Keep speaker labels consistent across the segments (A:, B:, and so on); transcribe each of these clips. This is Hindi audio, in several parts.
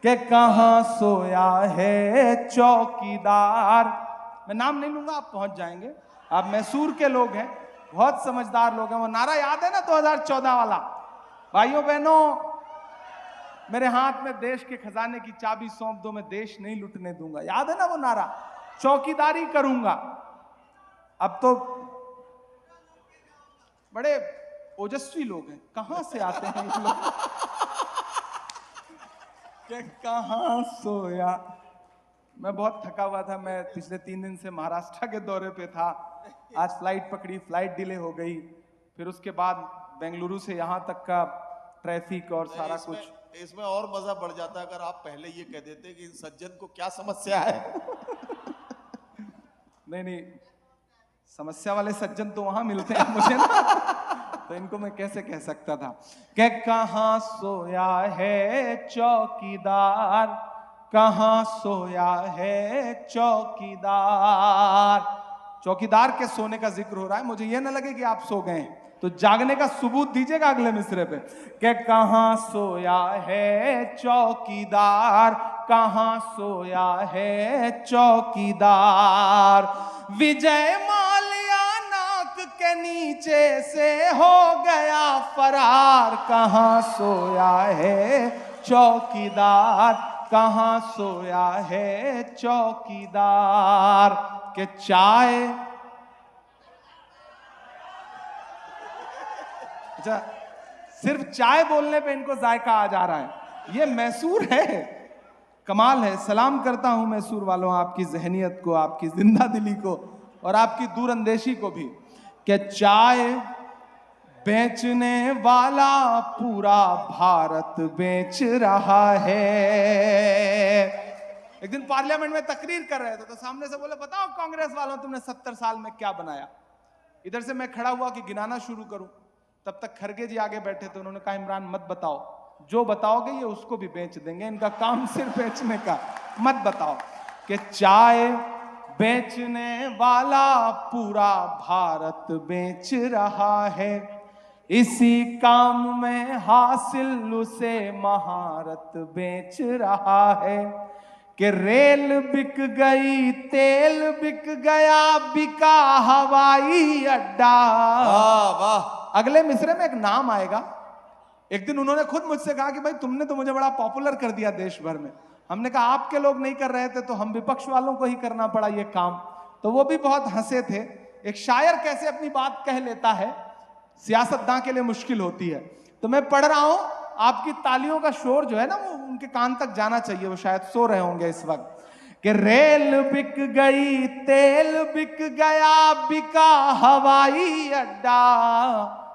A: कि कहाँ सोया है चौकीदार। मैं नाम नहीं लूंगा, आप पहुंच जाएंगे। आप मैसूर के लोग हैं, बहुत समझदार लोग हैं। वो नारा याद है ना 2014 वाला? भाइयों बहनों, मेरे हाथ में देश के खजाने की चाबी सौंप दो, मैं देश नहीं लुटने दूंगा। याद है ना वो नारा? चौकीदारी करूंगा। अब तो बड़े ओजस्वी लोग हैं, कहां से आते हैं ये लोग? कि कहां सोया। मैं बहुत थका हुआ था, मैं पिछले 3 दिन से महाराष्ट्र के दौरे पे था। आज फ्लाइट पकड़ी, फ्लाइट डिले हो गई, फिर उसके बाद बेंगलुरु से यहाँ तक का ट्रैफिक और सारा कुछ।
B: इसमें और मजा बढ़ जाता अगर आप पहले ये कह देते कि इन सज्जन को क्या समस्या है।
A: नहीं, समस्या वाले सज्जन तो वहां मिलते हैं मुझे ना, तो इनको मैं कैसे कह सकता था कि कहां सोया है चौकीदार, कहां सोया है चौकीदार। चौकीदार के सोने का जिक्र हो रहा है, मुझे यह ना लगे कि आप सो गए हैं, तो जागने का सबूत दीजिएगा अगले मिसरे पे कि कहां सोया है चौकीदार, कहां सोया है चौकीदार। विजय माल्या नाक के नीचे से हो गया फरार, कहां सोया है चौकीदार, कहां सोया है चौकीदार। के चाय, अच्छा सिर्फ चाय बोलने पे इनको जायका आ जा रहा है। ये मैसूर है, कमाल है। सलाम करता हूं मैसूर वालों, आपकी जहनियत को, आपकी जिंदा दिली को और आपकी दूरअंदेशी को भी। कि चाय बेचने वाला पूरा भारत बेच रहा है। एक दिन पार्लियामेंट में तकरीर कर रहे थे तो सामने से बोले, बताओ कांग्रेस वालों तुमने 70 साल में क्या बनाया। इधर से मैं खड़ा हुआ कि गिनाना शुरू करूं, तब तक खरगे जी आगे बैठे थे। उन्होंने कहा, इमरान मत बताओ, जो बताओगे ये उसको भी बेच देंगे, इनका काम सिर्फ बेचने का, मत बताओ। कि चाय बेचने वाला पूरा भारत बेच रहा है, इसी काम में हासिल उसे महारत बेच रहा है। कि रेल बिक गई, तेल बिक गया, बिका हवाई अड्डा।
B: वाह।
A: अगले मिसरे में एक नाम आएगा। एक दिन उन्होंने खुद मुझसे कहा कि भाई तुमने तो मुझे बड़ा पॉपुलर कर दिया देश भर में। हमने कहा आपके लोग नहीं कर रहे थे तो हम विपक्ष वालों को ही करना पड़ा ये काम। तो वो भी बहुत हंसे थे। एक शायर कैसे अपनी बात कह लेता है, सियासतदां के लिए मुश्किल होती है। तो मैं पढ़ रहा हूं, आपकी तालियों का शोर जो है ना वो उनके कान तक जाना चाहिए, वो शायद सो रहे होंगे इस वक्त। कि रेल बिक गई, तेल बिक गया, बिका हवाई अड्डा।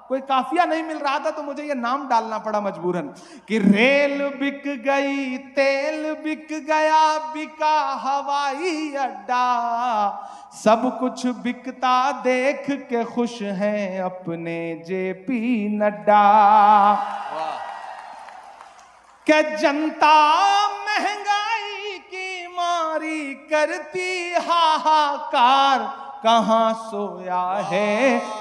A: कोई काफिया नहीं मिल रहा था तो मुझे ये नाम डालना पड़ा मजबूरन कि रेल बिक गई, तेल बिक गया, बिका हवाई अड्डा। सब कुछ बिकता देख के खुश हैं अपने जेपी नड्डा। कि जनता महंगाई की मारी करती हाहाकार, कहां सोया है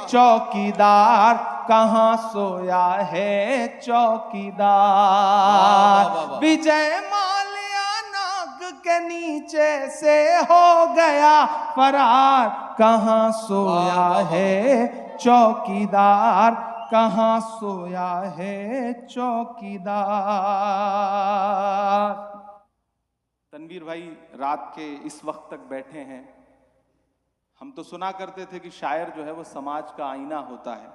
A: चौकीदार, कहां सोया है चौकीदार। विजय माल्या नाक के नीचे से हो गया फरार, कहां सोया है चौकीदार, कहां सोया है चौकीदार। तनवीर भाई रात के इस वक्त तक बैठे हैं। हम तो सुना करते थे कि शायर जो है वो समाज का आईना होता है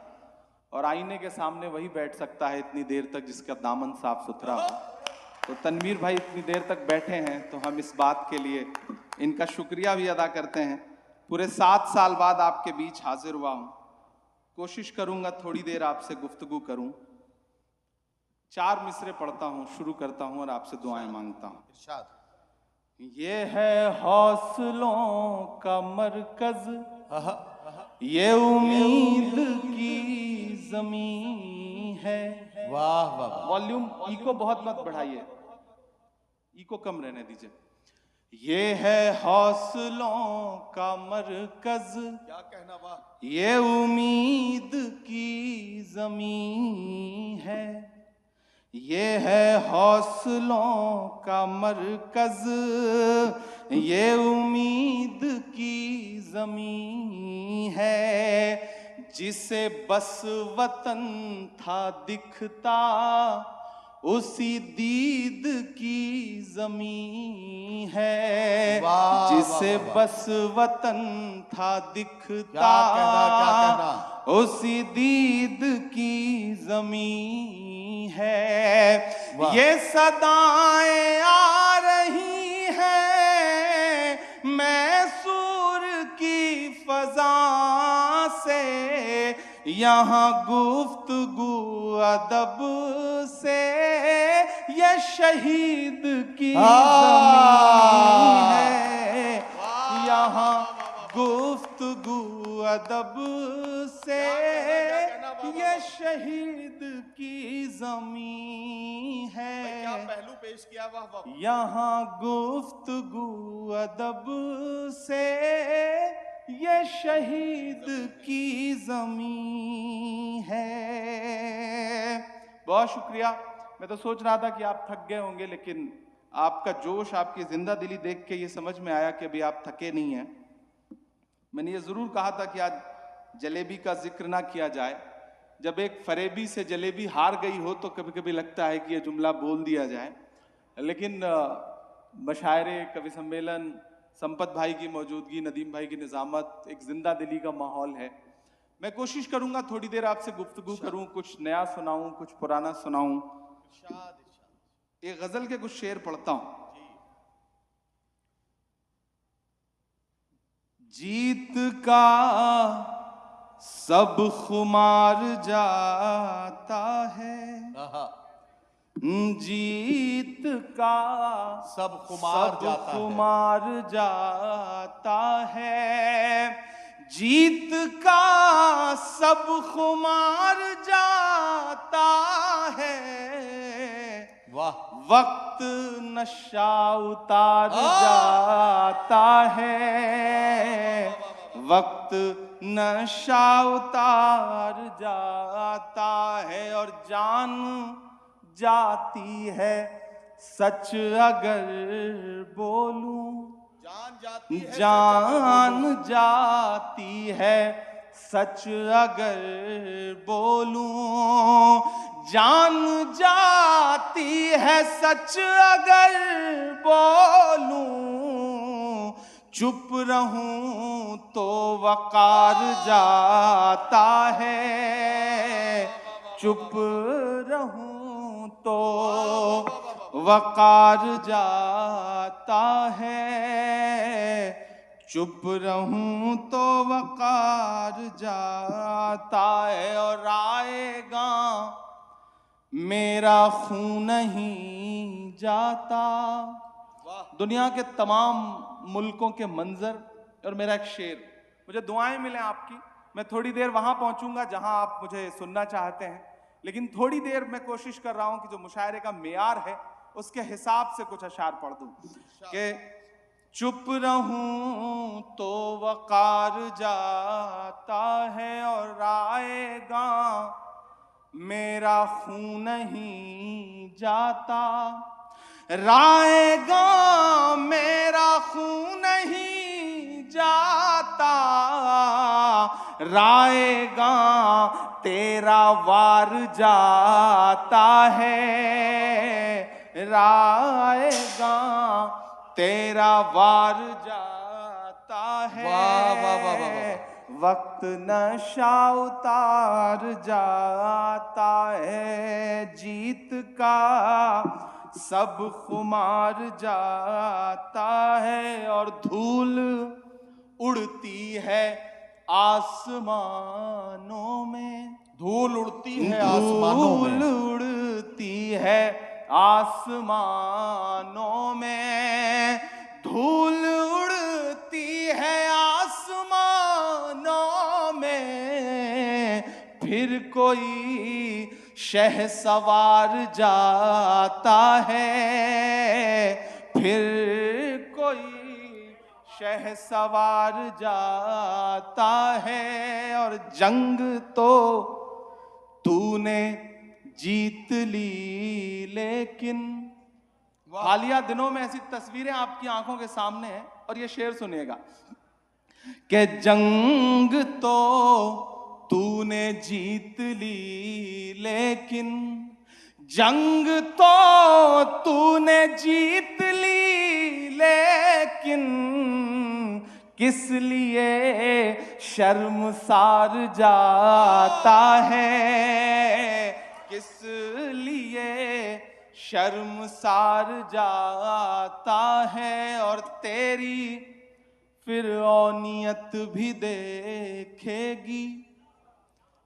A: और आईने के सामने वही बैठ सकता है इतनी देर तक जिसका दामन साफ सुथरा हो। तो तनवीर भाई इतनी देर तक बैठे हैं तो हम इस बात के लिए इनका शुक्रिया भी अदा करते हैं। पूरे 7 साल बाद आपके बीच हाजिर हुआ हूं। कोशिश करूंगा थोड़ी देर आपसे गुफ्तगू करूं। 4 मिसरे पढ़ता हूं, शुरू करता हूं और आपसे दुआएं मांगता हूं। ये है हौसलों का मरकज, ये उम्मीद की जमीन है।
B: वाह वाह।
A: वॉल्यूम इको बहुत मत बढ़ाइए, इको कम रहने दीजिए। ये है हौसलों का मरकज,
B: क्या कहना, वाह।
A: ये उम्मीद की जमीन है। ये है हौसलों का मरकज, ये उम्मीद की ज़मीं है, जिसे बस वतन था दिखता, उसी दीद की ज़मीं है।
B: वाह,
A: जिसे
B: वाह, वाह,
A: बस वतन था दिखता,
B: क्या कहना।
A: उसी दीद की ज़मीं है।
B: वाह।
A: ये सदाएं आ रही हैं मैसूर की फजा से, यहाँ गुफ्तगू अदब से, ये शहीद की ज़मीन है। यहाँ गुफ्तगू अदब से, ये शहीद की ज़मीन है।
B: क्या पहलू पेश किया, वाह वाह।
A: यहाँ गुफ्तगू अदब से, ये शहीद की ज़मीन है। बहुत शुक्रिया। मैं तो सोच रहा था कि आप थक गए होंगे, लेकिन आपका जोश, आपकी जिंदा दिली देख के ये समझ में आया कि अभी आप थके नहीं हैं। मैंने ये ज़रूर कहा था कि आज जलेबी का जिक्र ना किया जाए। जब एक फरेबी से जलेबी हार गई हो तो कभी कभी लगता है कि ये जुमला बोल दिया जाए, लेकिन मशायरे, कवि सम्मेलन, संपत भाई की मौजूदगी, नदीम भाई की निज़ामत, एक जिंदा दिली का माहौल है। मैं कोशिश करूंगा थोड़ी देर आपसे गुफ्तगू करूं, कुछ नया सुनाऊं, कुछ पुराना सुनाऊं। एक गजल के कुछ शेर पढ़ता हूं। जीत का सब खुमार जाता है, जीत का
B: सब खुमार जाता है।
A: खुमार जाता है, जीत का सब खुमार जाता है।
B: वाह।
A: वक्त नशा उतार जाता है, वक्त नशा उतार जाता है, और जान जाती है सच अगर बोलूं, जान जाती है सच अगर बोलूं, जान जाती है सच अगर बोलूं, चुप रहूं तो वकार जाता है, चुप रहूं तो वकार जाता है, चुप रहूं तो वकार जाता है। और आएगा मेरा खून नहीं जाता। दुनिया के तमाम मुल्कों के मंजर और मेरा एक शेर, मुझे दुआएं मिलें आपकी। मैं थोड़ी देर वहां पहुंचूंगा जहां आप मुझे सुनना चाहते हैं, लेकिन थोड़ी देर मैं कोशिश कर रहा हूं कि जो मुशायरे का मेयार है उसके हिसाब से कुछ अशार पढ़ दूं कि चुप रहूं तो वकार जाता है, और आएगा मेरा खून नहीं जाता, राएगा मेरा खून नहीं जाता, राएगा तेरा वार जाता है, राएगा तेरा वार जाता है।
B: वाह वाह वाह वाह वाह।
A: वक्त नशा उतार जाता है, जीत का सब खुमार जाता है, और धूल उड़ती है आसमानों में,
B: धूल उड़ती है आसमानों में,
A: धूल उड़ती है आसमानों में, धूल उड़ती है आसमानों में, फिर कोई शहसवार जाता है, फिर कोई शहसवार जाता है, और जंग तो तूने जीत ली लेकिन। हालिया दिनों में ऐसी तस्वीरें आपकी आंखों के सामने हैं और ये शेर सुनिएगा कि जंग तो तूने जीत ली लेकिन, जंग तो तूने जीत ली लेकिन, किस लिए शर्मसार जाता है, किस लिए शर्मसार जाता है, और तेरी फिरौनियत भी देखेगी।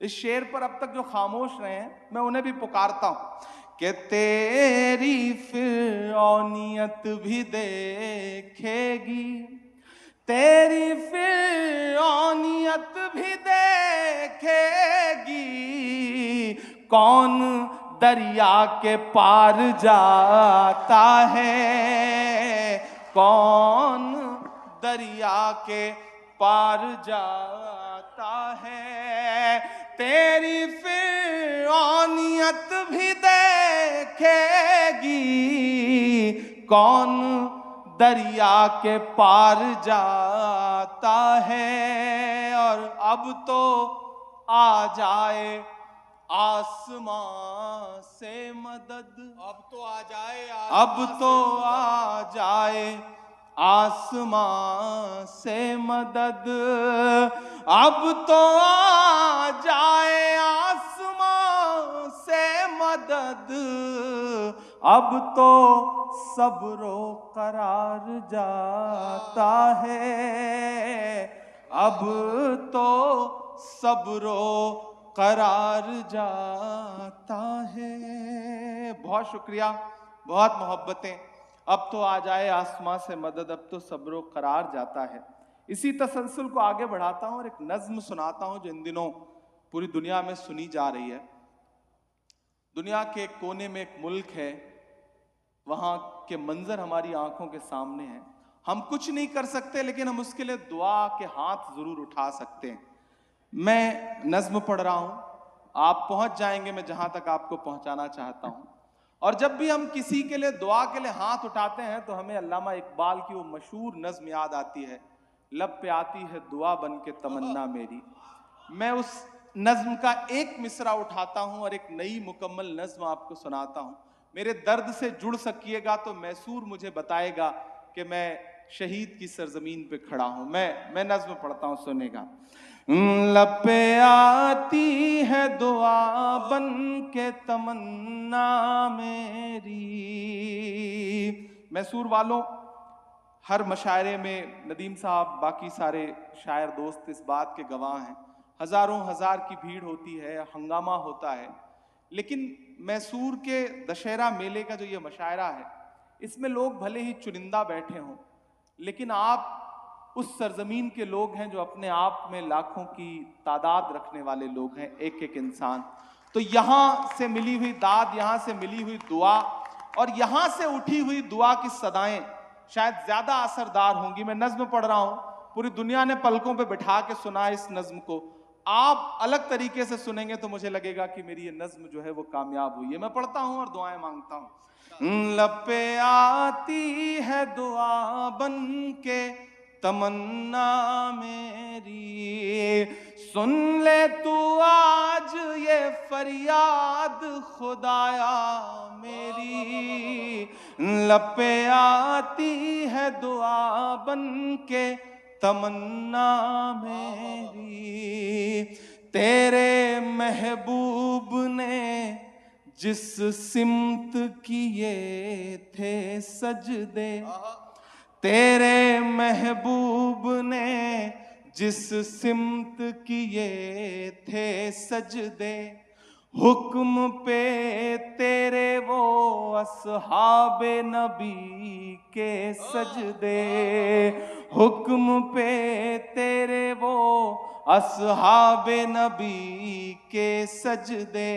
A: इस शेर पर अब तक जो खामोश रहे हैं मैं उन्हें भी पुकारता हूं कि तेरी फिरौनियत भी देखेगी, तेरी फिरौनियत भी देखेगी। कौन दरिया के पार जाता है, कौन दरिया के पार जाता है, तेरी फिरौनियत भी देखेगी। कौन दरिया के पार जाता है, और अब तो आ जाए आसमां से मदद,
B: अब तो आ जाए,
A: अब तो आ जाए आसमां से मदद, अब तो आ जाए आसमां से मदद, अब तो सब्रो करार जाता है, अब तो सब्रो करार जाता है। बहुत शुक्रिया, बहुत मोहब्बतें। अब तो आ जाए आसमां से मदद, अब तो सब्रो करार जाता है। इसी तसलसल को आगे बढ़ाता हूं और एक नज्म सुनाता हूं जो इन दिनों पूरी दुनिया में सुनी जा रही है। दुनिया के एक कोने में एक मुल्क है, वहां के मंजर हमारी आंखों के सामने हैं। हम कुछ नहीं कर सकते लेकिन हम उसके लिए दुआ के हाथ जरूर उठा सकते हैं। मैं नज्म पढ़ रहा हूं, आप पहुंच जाएंगे मैं जहां तक आपको पहुंचाना चाहता हूं। और जब भी हम किसी के लिए दुआ के लिए हाथ उठाते हैं तो हमें अल्लामा इकबाल की वो मशहूर नज्म याद आती है, लब पे आती है दुआ बन के तमन्ना मेरी। मैं उस नज्म का एक मिसरा उठाता हूं और एक नई मुकम्मल नज्म आपको सुनाता हूं। मेरे दर्द से जुड़ सकिएगा तो मैसूर मुझे बताएगा कि मैं शहीद की सरजमीन पे खड़ा हूं। मैं नज्म पढ़ता हूं, सुनेगा। लब पे आती है दुआ बन के तमन्ना मेरी। मैसूर वालों, हर मशायरे में नदीम साहब, बाकी सारे शायर दोस्त इस बात के गवाह हैं, हजारों हजार की भीड़ होती है, हंगामा होता है। लेकिन मैसूर के दशहरा मेले का जो ये मशायरा है, इसमें लोग भले ही चुनिंदा बैठे हों, लेकिन आप उस सरजमीन के लोग हैं जो अपने आप में लाखों की तादाद रखने वाले लोग हैं, एक एक इंसान। तो यहाँ से मिली हुई दाद, यहाँ से मिली हुई दुआ और यहाँ से उठी हुई दुआ की सदाएं शायद ज्यादा असरदार होंगी। मैं नज्म पढ़ रहा हूं, पूरी दुनिया ने पलकों पे बिठा के सुना इस नज्म को। आप अलग तरीके से सुनेंगे तो मुझे लगेगा कि मेरी ये नज्म जो है वो कामयाब हुई है। मैं पढ़ता हूं और दुआएं मांगता हूं। लब पे आती है दुआ बन के तमन्ना मेरी, सुन ले तू आज ये फरियाद खुदाया मेरी। लब पे आती है दुआ बन के तमन्ना मेरी, तेरे महबूब ने जिस सिमत किए थे सजदे, तेरे महबूब ने जिस सिमत किए थे सजदे, हुक्म पे तेरे वो असहाबे नबी के सजदे, हुक्म पे तेरे वो असहाबे नबी के सजदे।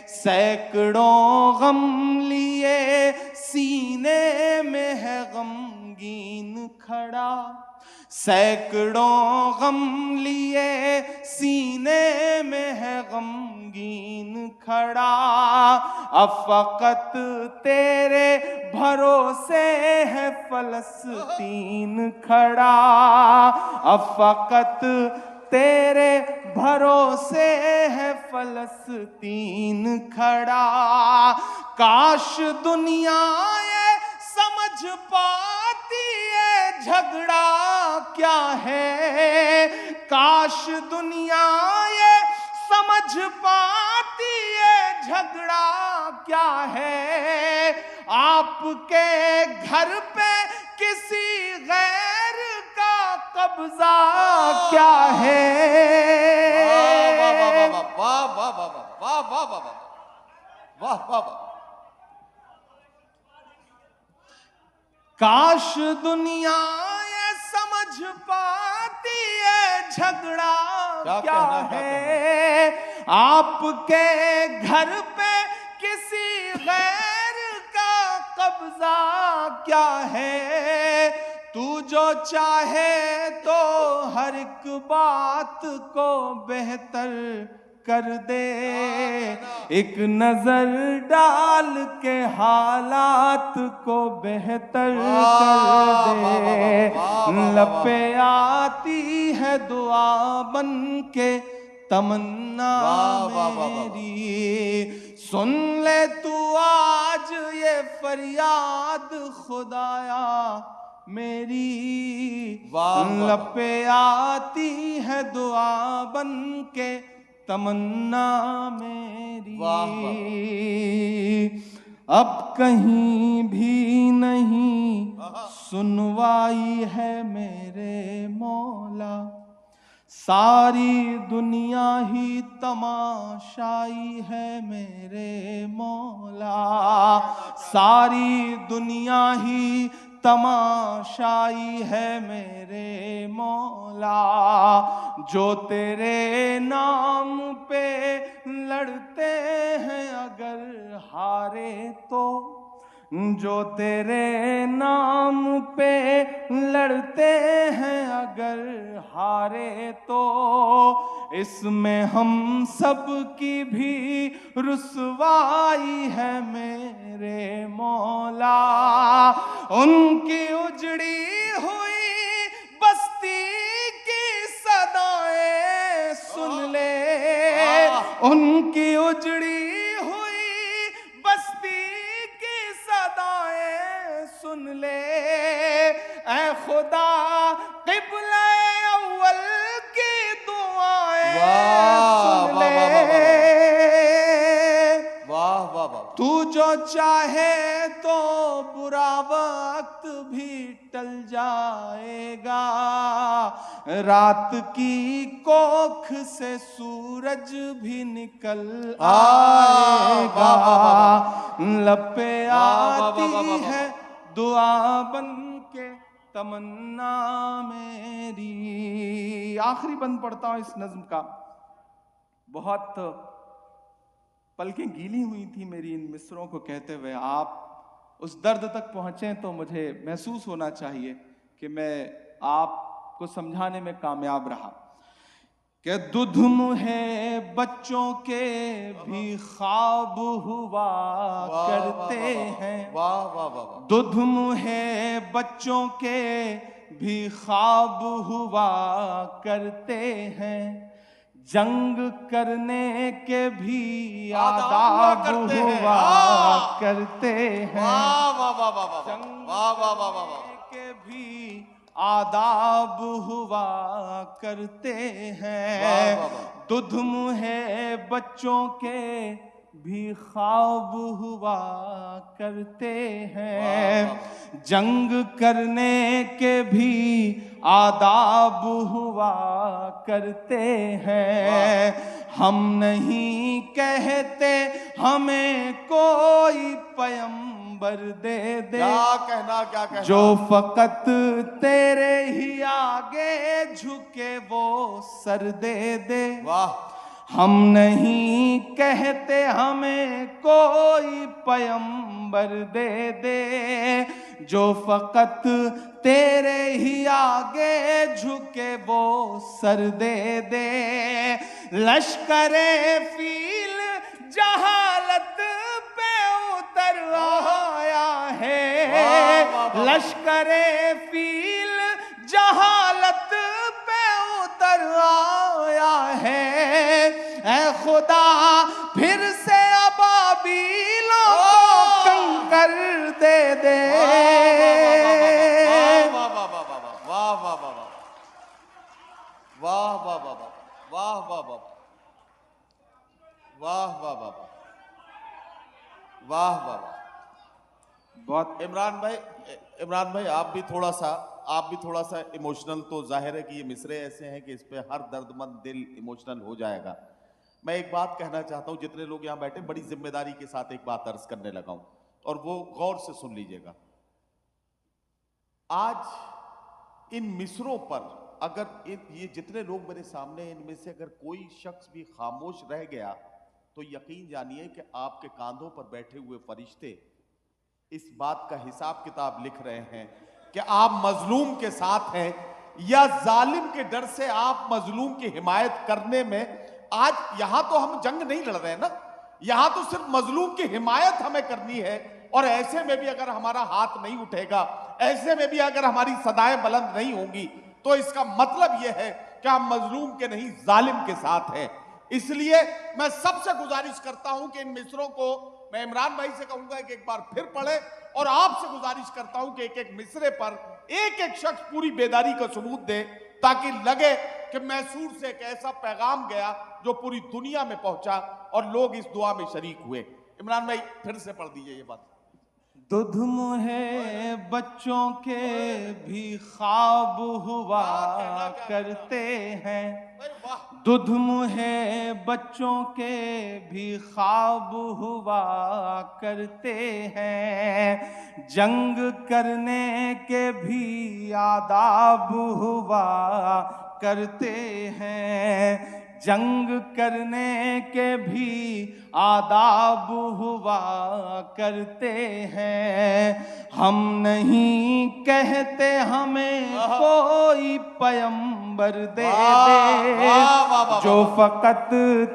A: सैकड़ों गम लिए सीने में है गमगीन खड़ा, सैकड़ों गम लिए सीने में है गमगीन खड़ा, अब फकत तेरे भरोसे है फलस्तीन खड़ा, अब फकत तेरे भरोसे है फलस्तीन खड़ा। काश दुनिया ये समझ पाती है झगड़ा क्या है, काश दुनिया ये समझ पाती है झगड़ा क्या है। आपके घर पे किसी गैर का कब्जा क्या है।
B: वाह वाह वाह वाह वाह वाह वाह वाह वाह वाह वाह वाह।
A: काश दुनिया ये समझ पाती है झगड़ा क्या है। आपके घर पे किसी गैर का कब्जा क्या है। तू जो चाहे तो हर एक बात को बेहतर कर दे, एक नजर डाल के हालात को बेहतर कर दे। लपे आती है दुआ बन के तमन्ना मेरी, सुन ले तू आज ये फरियाद खुदाया मेरी। लपे आती है दुआ बन के तमन्ना मेरी। अब कहीं भी नहीं सुनवाई है मेरे मौला, सारी दुनिया ही तमाशाई है मेरे मौला, सारी दुनिया ही तमाशाई है मेरे मौला। जो तेरे नाम पे लड़ते हैं अगर हारे तो, जो तेरे नाम पे लड़ते हैं अगर हारे तो, इसमें हम सब की भी रुसवाई है मेरे मौला। उनकी उजड़ी हुई बस्ती की सदाएं सुन ले, उनकी उजड़ी हुई बस्ती की सदाएं सुन ले। ऐ खुदा क़िबला अव्वल की दुआएं सुन ले।
B: वाह वाह वाह।
A: तू जो चाहे तो बुरा वक्त भी टल जाएगा, रात की कोख से सूरज भी निकल आएगा। लपे आती है दुआ बन के तमन्ना मेरी। आखिरी बंद पढ़ता हूं इस नज्म का। बहुत पलकें गीली हुई थी मेरी इन मिसरों को कहते हुए। आप उस दर्द तक पहुंचे तो मुझे महसूस होना चाहिए कि मैं आपको समझाने में कामयाब रहा कि दुधुम है बच्चों के भी ख्वाब हुआ करते हैं।
B: वाह वाह वाह।
A: दुधुम है बच्चों के भी ख्वाब हुआ करते हैं, जंग करने के भी आदाब हुआ करते हैं। जंग के भी आदाब हुआ करते हैं। दुधुम है बच्चों के भी ख्वाब हुआ करते हैं, जंग करने के भी आदाब हुआ करते हैं। हम नहीं कहते हमें कोई पैगंबर दे दे,
B: क्या कहना
A: जो फकत तेरे ही आगे झुके वो सर दे दे।
B: वाह।
A: हम नहीं कहते हमें कोई पैगंबर दे दे, जो फकत तेरे ही आगे झुके वो सर दे दे। लश्करे फील जहालत पे उतर आया है, लश्करे फील जहालत पे उतर आया है। ऐ खुदा फिर से अबाबीलों को कंकर दे दे।
B: वाह वाह वाह वाह वाह वाह वाह वाह वाह वाह वाह वाह वाह वाह वाह वाह वाह।
A: बहुत
B: इमरान भाई आप भी थोड़ा सा इमोशनल, तो जाहिर है कि ये मिसरे ऐसे हैं कि इस पे हर दर्दमंद दिल इमोशनल हो जाएगा। मैं एक बात कहना चाहता हूं, जितने लोग यहां बैठे, बड़ी जिम्मेदारी के साथ एक बात अर्ज करने लगा हूं और वो गौर से सुन लीजिएगा। आज इन मिसरों पर अगर ये जितने लोग मेरे सामने, इनमें से अगर कोई शख्स भी खामोश रह गया तो यकीन जानिए कि आपके कांधों पर बैठे हुए फरिश्ते इस बात का हिसाब किताब लिख रहे हैं कि आप मजलूम के साथ हैं या जालिम के डर से आप मजलूम की हिमायत करने में। आज यहां तो हम जंग नहीं लड़ रहे हैं ना, यहां तो सिर्फ मजलूम की हिमायत हमें करनी है। और ऐसे में भी अगर हमारा हाथ नहीं उठेगा, ऐसे में भी अगर हमारी सदाएं बुलंद नहीं होंगी, तो इसका मतलब यह है कि हम मजलूम के नहीं जालिम के साथ हैं। इसलिए मैं सबसे गुजारिश करता हूं कि इन मिसरों को मैं इमरान भाई से कहूंगा कि एक बार फिर पढ़े, और आपसे गुजारिश करता हूं कि एक एक मिसरे पर एक एक शख्स पूरी बेदारी का सबूत दे, ताकि लगे कि मैसूर से एक ऐसा पैगाम गया जो पूरी दुनिया में पहुंचा और लोग इस दुआ में शरीक हुए। इमरान भाई फिर से पढ़ दीजिए ये बात।
A: दुध मुहे बच्चों के भी ख्वाब हुआ करते हैं, दुध मुहे बच्चों के भी ख्वाब हुआ करते हैं। जंग करने के भी आदाब हुआ करते हैं, जंग करने के भी आदाब हुआ करते हैं। हम नहीं कहते हमें कोई पैगंबर दे दे, जो फकत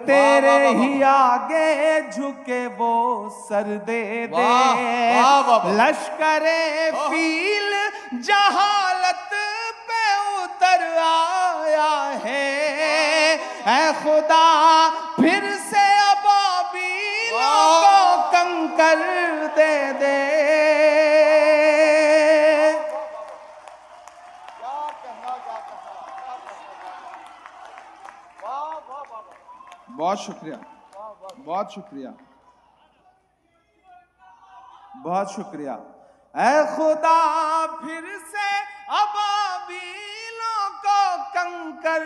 A: तेरे ही आगे झुके वो सर दे दे। लश्करे फील जहालत पे उतर आया है, ऐ खुदा फिर से अबाबीलों को कंकर दे दे। बहुत शुक्रिया, बहुत शुक्रिया, बहुत शुक्रिया। ऐ खुदा फिर से अबाबीलों को कंकर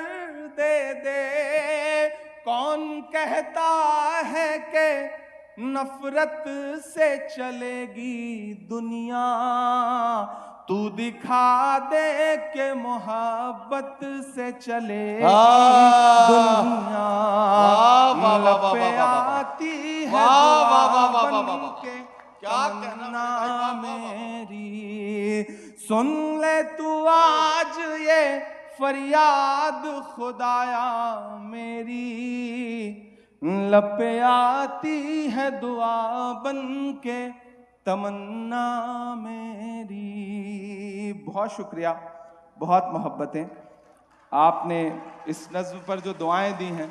A: दे दे। कौन कहता है कि नफरत से चलेगी दुनिया, तू दिखा दे के मोहब्बत से चलेगी दुनिया। लपे आती है बनके तमन्ना मेरी, सुन ले तू आज ये फरियाद खुदाया मेरी। लपे आती है दुआ बन के तमन्ना मेरी। बहुत शुक्रिया, बहुत मोहब्बतें। आपने इस नज़्म पर जो दुआएं दी हैं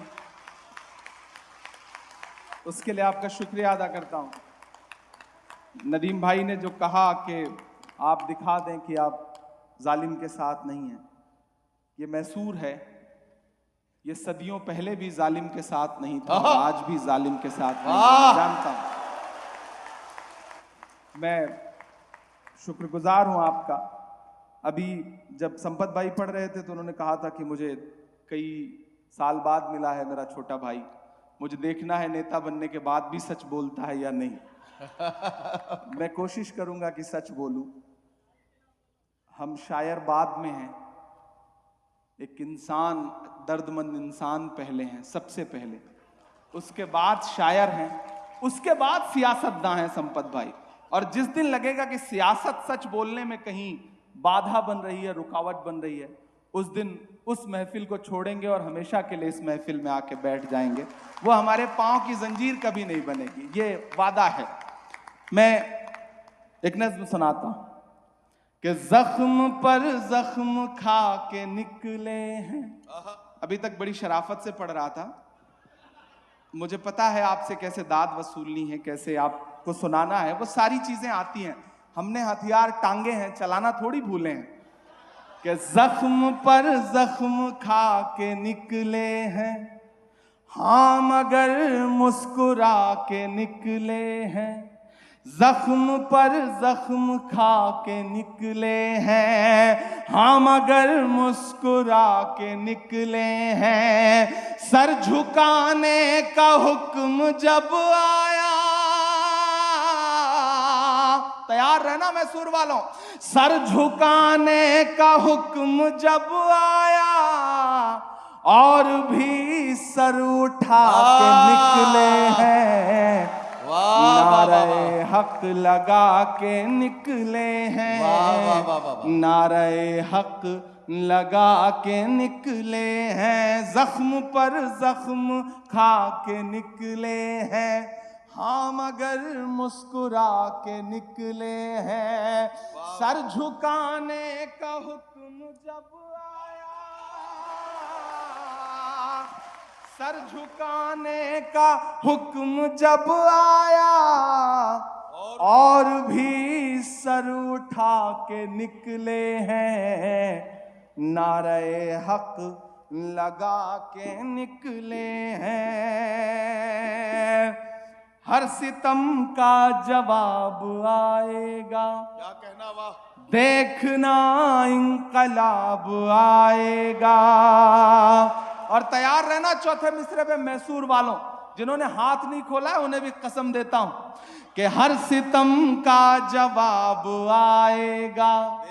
A: उसके लिए आपका शुक्रिया अदा करता हूं। नदीम भाई ने जो कहा कि आप दिखा दें कि आप जालिम के साथ नहीं हैं, ये मैसूर है, ये सदियों पहले भी जालिम के साथ नहीं था, आज भी जालिम के साथ नहीं है, जानता हूं। मैं शुक्रगुजार हूं आपका। अभी जब संपत भाई पढ़ रहे थे तो उन्होंने कहा था कि मुझे कई साल बाद मिला है मेरा छोटा भाई, मुझे देखना है नेता बनने के बाद भी सच बोलता है या नहीं। मैं कोशिश करूंगा कि सच बोलूं। हम शायर बाद में हैं, एक इंसान दर्दमंद इंसान पहले हैं, सबसे पहले, उसके बाद शायर हैं, उसके बाद सियासतदां हैं संपत भाई। और जिस दिन लगेगा कि सियासत सच बोलने में कहीं बाधा बन रही है, रुकावट बन रही है, उस दिन उस महफिल को छोड़ेंगे और हमेशा के लिए इस महफिल में आके बैठ जाएंगे। वो हमारे पांव की जंजीर कभी नहीं बनेगी, ये वादा है। मैं एक नज्म सुनाता हूं कि जख्म पर जख्म खा के निकले हैं। अभी तक बड़ी शराफत से पढ़ रहा था, मुझे पता है आपसे कैसे दाद वसूलनी है, कैसे आपको सुनाना है, वो सारी चीजें आती हैं। हमने हथियार टांगे हैं, चलाना थोड़ी भूले हैं। कि जख्म पर जख्म खा के निकले हैं, हाँ मगर मुस्कुरा के निकले हैं। जख्म पर जख्म खा के निकले हैं, हाँ मगर मुस्कुरा के निकले हैं। सर झुकाने का हुक्म जब आया, तैयार रहना मैसूर वालों, सर झुकाने का हुक्म जब आया और भी सर उठा के निकले हैं। नारे हक लगा के निकले हैं, नारे हक लगा के निकले हैं। जख्म पर जख्म खा के निकले हैं, हाँ मगर मुस्कुरा के निकले हैं। सर झुकाने का हुक्म जब आया, सर झुकाने का हुक्म जब आया और भी सर उठा के निकले हैं। नारे हक लगा के निकले हैं। हर सितम का जवाब आएगा,
B: क्या कहना, वाह,
A: देखना इंकलाब आएगा। और तैयार रहना चौथे मिसरे पे मैसूर वालों, जिन्होंने हाथ नहीं खोला है उन्हें भी कसम देता हूं कि हर सितम का जवाब आएगा,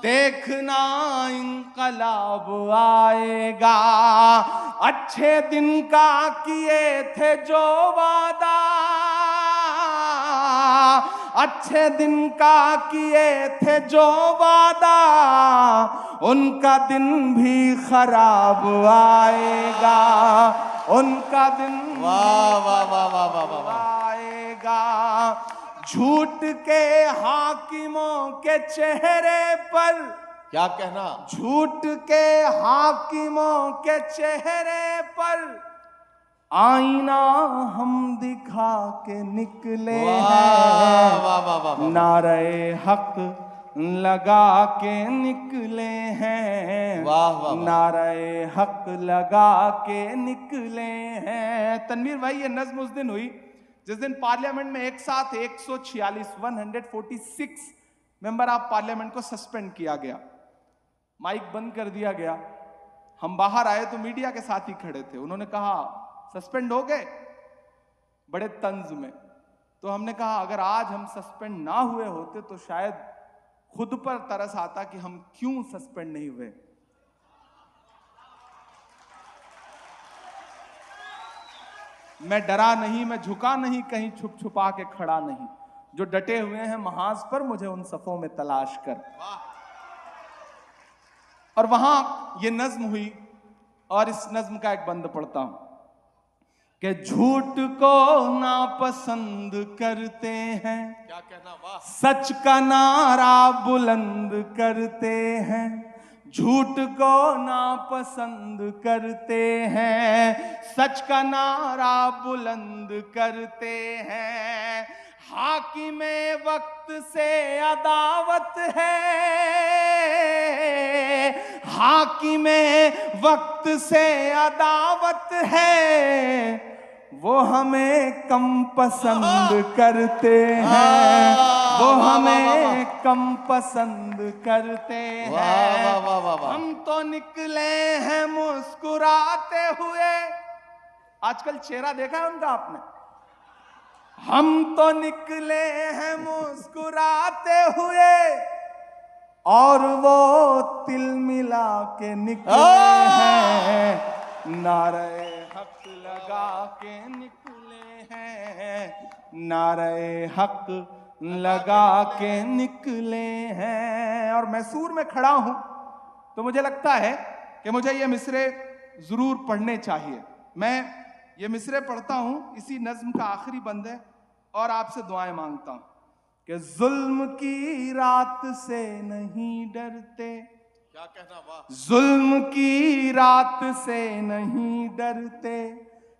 A: देखना इंकलाब आएगा। अच्छे दिन का किए थे जो वादा, अच्छे दिन का किए थे जो वादा, उनका दिन भी खराब आएगा, उनका दिन
B: वाह वाह वाह वाह वाह वाह
A: आएगा। झूठ के हाकिमों के चेहरे पर,
B: क्या कहना,
A: झूठ के हाकिमों के चेहरे पर आईना हम दिखा के निकले हैं। नारे हक लगा के निकले हैं, नारे हक लगा के निकले हैं। तनवीर भाई, ये नज्म उस दिन हुई जिस दिन पार्लियामेंट में एक साथ 146 मेंबर ऑफ पार्लियामेंट को सस्पेंड किया गया, माइक बंद कर दिया गया। हम बाहर आए तो मीडिया के साथ ही खड़े थे, उन्होंने कहा सस्पेंड हो गए, बड़े तंज में। तो हमने कहा अगर आज हम सस्पेंड ना हुए होते तो शायद खुद पर तरस आता कि हम क्यों सस्पेंड नहीं हुए। मैं डरा नहीं, मैं झुका नहीं, कहीं छुप छुपा के खड़ा नहीं। जो डटे हुए हैं महाज पर, मुझे उन सफों में तलाश कर। और वहां ये नज्म हुई, और इस नज्म का एक बंद पढ़ता हूं कि झूठ को नापसंद करते हैं,
B: क्या कहना, वाह,
A: सच का नारा बुलंद करते हैं। झूठ को नापसंद करते हैं, सच का नारा बुलंद करते हैं। हाकिमे वक्त से अदावत है, हाकिमे वक्त से अदावत है, वो हमें कम पसंद करते हैं, वो हमें कम पसंद करते हैं। हम तो निकले हैं मुस्कुराते हुए, आजकल चेहरा देखा है उनका आपने? हम तो निकले हैं मुस्कुराते हुए और वो तिल मिला के निकले हैं। नारे हक लगा के निकले हैं, नारे हक लगा के निकले हैं। और मैसूर में खड़ा हूं तो मुझे लगता है कि मुझे ये मिसरे जरूर पढ़ने चाहिए। मैं ये मिसरे पढ़ता हूं, इसी नज्म का आखिरी बंद है, और आपसे दुआएं मांगता हूं कि जुल्म की रात से नहीं डरते,
B: क्या कहना, वाह।
A: जुल्म की रात से नहीं डरते,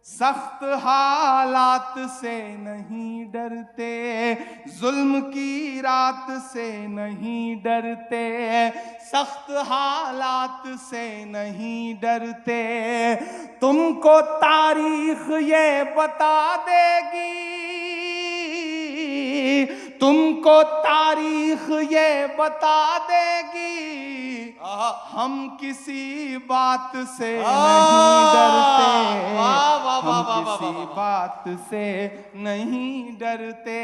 A: सख्त हालात से नहीं डरते, जुल्म की रात से नहीं डरते, सख्त हालात से नहीं डरते। तुमको तारीख ये बता देगी, तुमको तारीख ये बता देगी, हम किसी बात से नहीं डरते, हम किसी बात से नहीं डरते।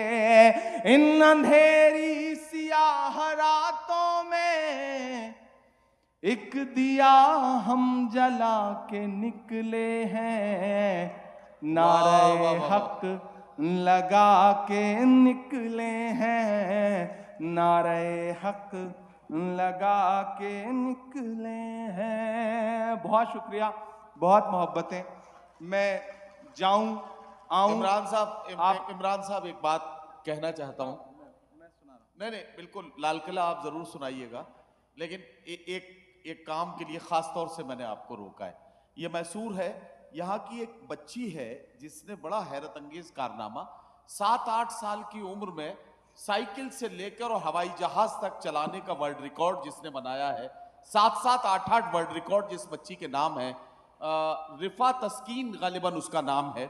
A: इन अंधेरी सियाह रातों में एक दिया हम जला के निकले हैं, नारे हक लगा के निकले हैं, नारे हक लगा के निकले हैं। बहुत शुक्रिया, बहुत मोहब्बतें। मैं जाऊं आऊं।
B: इमरान साहब,
A: आप
B: इमरान साहब एक बात कहना चाहता हूं। नहीं नहीं, बिल्कुल लाल किला आप जरूर सुनाइएगा, लेकिन एक काम के लिए खास तौर से मैंने आपको रोका है। ये मैसूर है, यहाँ की एक बच्ची है जिसने बड़ा हैरत अंगेज कारनामा 7-8 साल की उम्र में साइकिल से लेकर और हवाई जहाज तक चलाने का वर्ल्ड रिकॉर्ड जिसने बनाया है। 7-7, 8-8 वर्ल्ड रिकॉर्ड जिस बच्ची के नाम है, रिफा तस्कीन गालिबन उसका नाम है।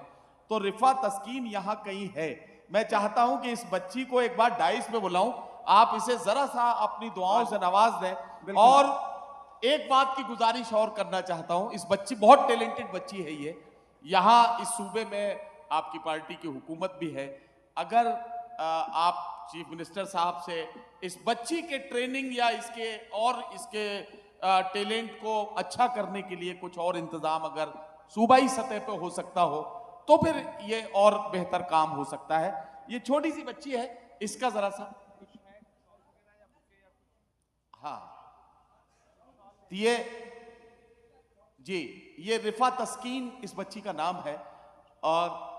B: तो रिफा तस्कीन यहाँ कहीं है। मैं चाहता हूं कि इस बच्ची को एक बार डाइस पे बुलाऊं, आप इसे जरा सा अपनी दुआओं से नवाज दें। और एक बात की गुजारिश और करना चाहता हूं, इस बच्ची बहुत टैलेंटेड बच्ची है ये, यहाँ इस सूबे में आपकी पार्टी की हुकूमत भी है। अगर आप चीफ मिनिस्टर साहब से इस बच्ची के ट्रेनिंग या इसके टैलेंट को अच्छा करने के लिए कुछ और इंतजाम अगर सूबाई सतह पे हो सकता हो तो फिर ये और बेहतर काम हो सकता है। ये छोटी सी बच्ची है, इसका जरा सा, हाँ ये जी, ये रिफा तस्कीन इस बच्ची का नाम है। और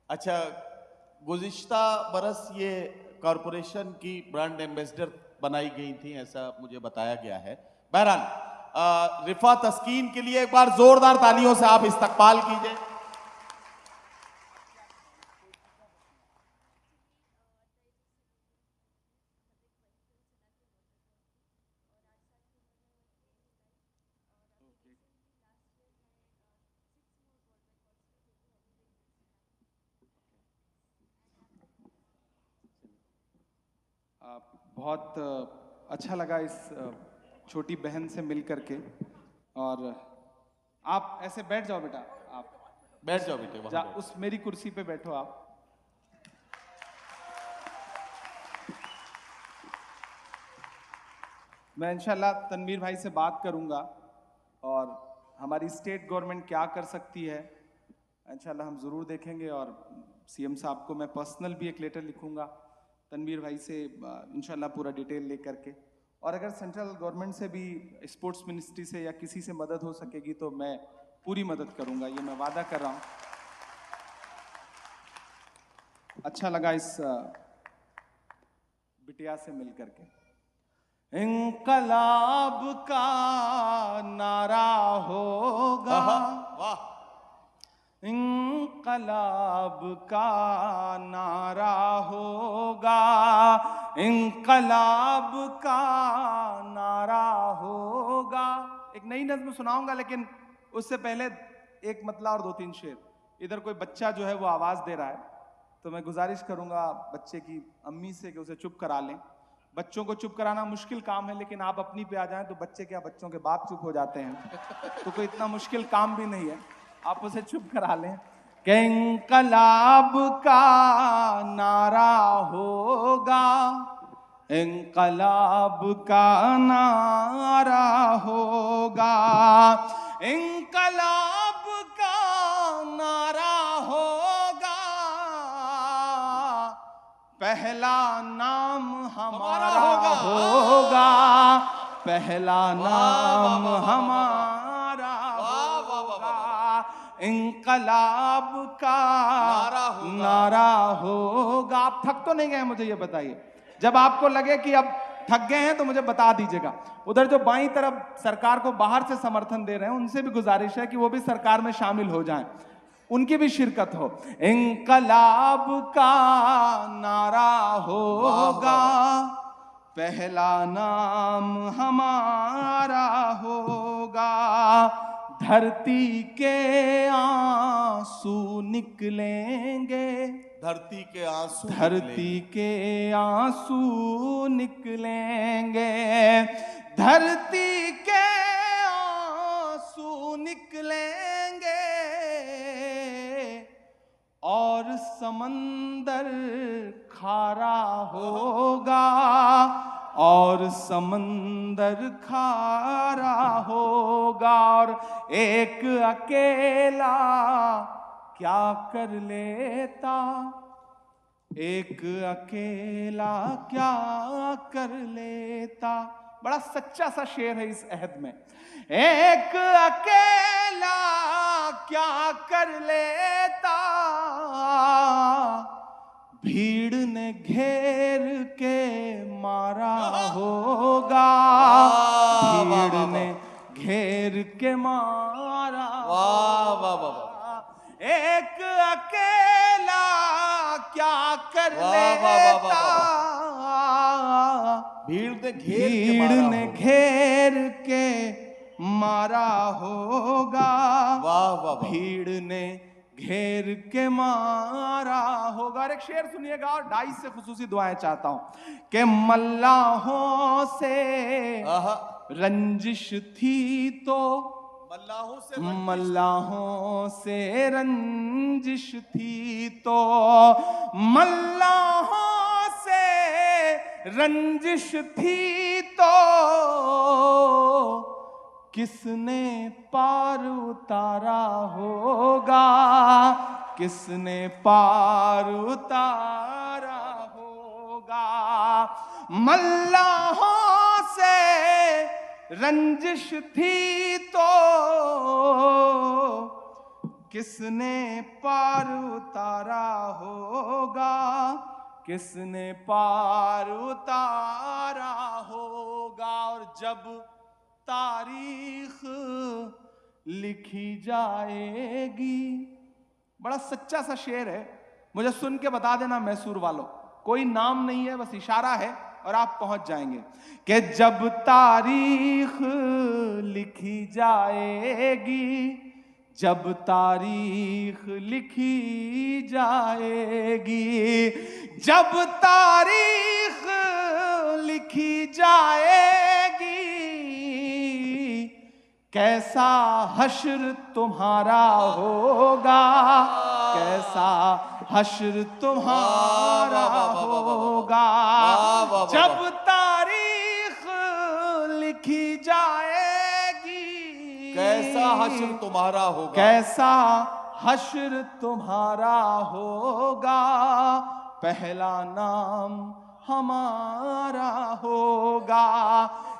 B: अच्छा, गुज़िश्ता बरस ये कॉरपोरेशन की ब्रांड एम्बेसडर बनाई गई थी, ऐसा मुझे बताया गया है। बहरहाल रिफा तस्कीन के लिए एक बार जोरदार तालियों से आप इस्तकबाल कीजिए।
A: बहुत अच्छा लगा इस छोटी बहन से मिल करके। और आप ऐसे बैठ जाओ बेटा, आप
B: बैठ जाओ बेटे, वहां बैठ।
A: उस मेरी कुर्सी पे बैठो आप। मैं इंशाल्लाह तनवीर भाई से बात करूंगा और हमारी स्टेट गवर्नमेंट क्या कर सकती है इंशाल्लाह हम ज़रूर देखेंगे। और सीएम साहब को मैं पर्सनल भी एक लेटर लिखूंगा तनवीर भाई से इंशाल्लाह पूरा डिटेल ले करके। और अगर सेंट्रल गवर्नमेंट से भी, स्पोर्ट्स मिनिस्ट्री से या किसी से मदद हो सकेगी तो मैं पूरी मदद करूंगा, ये मैं वादा कर रहा हूँ। अच्छा लगा इस बिटिया से मिल करके। इंकलाब का नारा होगा,
B: वाह,
A: इंकलाब का नारा होगा, इंकलाब का नारा होगा। एक नई नज्म सुनाऊंगा, लेकिन उससे पहले एक मतला और 2-3 शेर। इधर कोई बच्चा जो है वो आवाज दे रहा है, तो मैं गुजारिश करूंगा बच्चे की अम्मी से कि उसे चुप करा लें। बच्चों को चुप कराना मुश्किल काम है, लेकिन आप अपनी पे आ जाएं तो बच्चे क्या, बच्चों के बाप चुप हो जाते हैं। तो कोई इतना मुश्किल काम भी नहीं है, आप उसे चुप करा लें। कि इंकलाब का नारा होगा, इंकलाब का नारा होगा, इंकलाब का नारा होगा, पहला नाम हमारा होगा, पहला नाम हमारा होगा, इंकलाब का नारा होगा। आप थक तो नहीं गए, मुझे ये बताइए। जब आपको लगे कि अब थक गए हैं तो मुझे बता दीजिएगा। उधर जो बाईं तरफ सरकार को बाहर से समर्थन दे रहे हैं, उनसे भी गुजारिश है कि वो भी सरकार में शामिल हो जाएं, उनकी भी शिरकत हो। इंकलाब का नारा होगा, पहला नाम हमारा होगा, धरती के आंसू निकलेंगे,
B: धरती के आंसू,
A: धरती के आंसू निकलेंगे, धरती के आंसू निकलेंगे, और समंदर खारा होगा, और समंदर खारा होगा, और एक अकेला क्या कर लेता, एक अकेला क्या कर लेता। बड़ा सच्चा सा शेर है इस अहद में। एक अकेला क्या कर लेता, भीड़ ने घेर के मारा होगा, भीड़ ने घेर के मारा होगा, एक अकेला क्या कर लेता, भीड़ ने घेर के मारा होगा, भीड़ ने घेर के मारा होगा। और एक शेर सुनिएगा, और 2.5 से खुसूसी दुआएं चाहता हूं कि मल्लाहों से रंजिश थी तो, मल्लाहों से रंजिश थी तो, मल्लाहों से रंजिश थी तो, किसने पार उतारा होगा, किसने पार उतारा होगा, मल्लाहों से रंजिश थी तो, किसने पार उतारा होगा, किसने पार उतारा होगा। और जब तारीख लिखी जाएगी, बड़ा सच्चा सा शेर है, मुझे सुन के बता देना मैसूर वालों, कोई नाम नहीं है, बस इशारा है और आप पहुंच जाएंगे। कि जब तारीख लिखी जाएगी, जब तारीख लिखी जाएगी, जब तारीख लिखी जाएगी, कैसा हश्र तुम्हारा होगा, कैसा हश्र तुम्हारा होगा, जब तारीख लिखी जाएगी,
B: कैसा हश्र तुम्हारा होगा,
A: कैसा हश्र तुम्हारा होगा, पहला नाम हमारा होगा,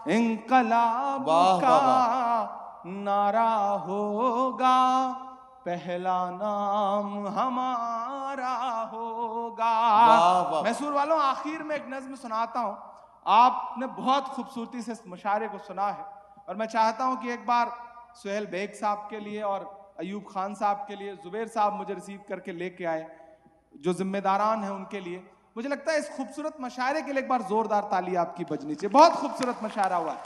A: इंकलाब का नारा होगा, पहला नाम हमारा होगा। मैसूर वालों, आखिर में एक नज्म सुनाता हूं। आपने बहुत खूबसूरती से इस मुशायरे को सुना है, और मैं चाहता हूं कि एक बार सुहेल बेग साहब के लिए और अयूब खान साहब के लिए जुबैर साहब मुझे रिसीव करके लेके आए, जो जिम्मेदारान हैं उनके लिए। मुझे लगता है इस खूबसूरत मुशायरे के लिए एक बार जोरदार ताली आपकी बजनी चाहिए। बहुत खूबसूरत मुशायरा हुआ है।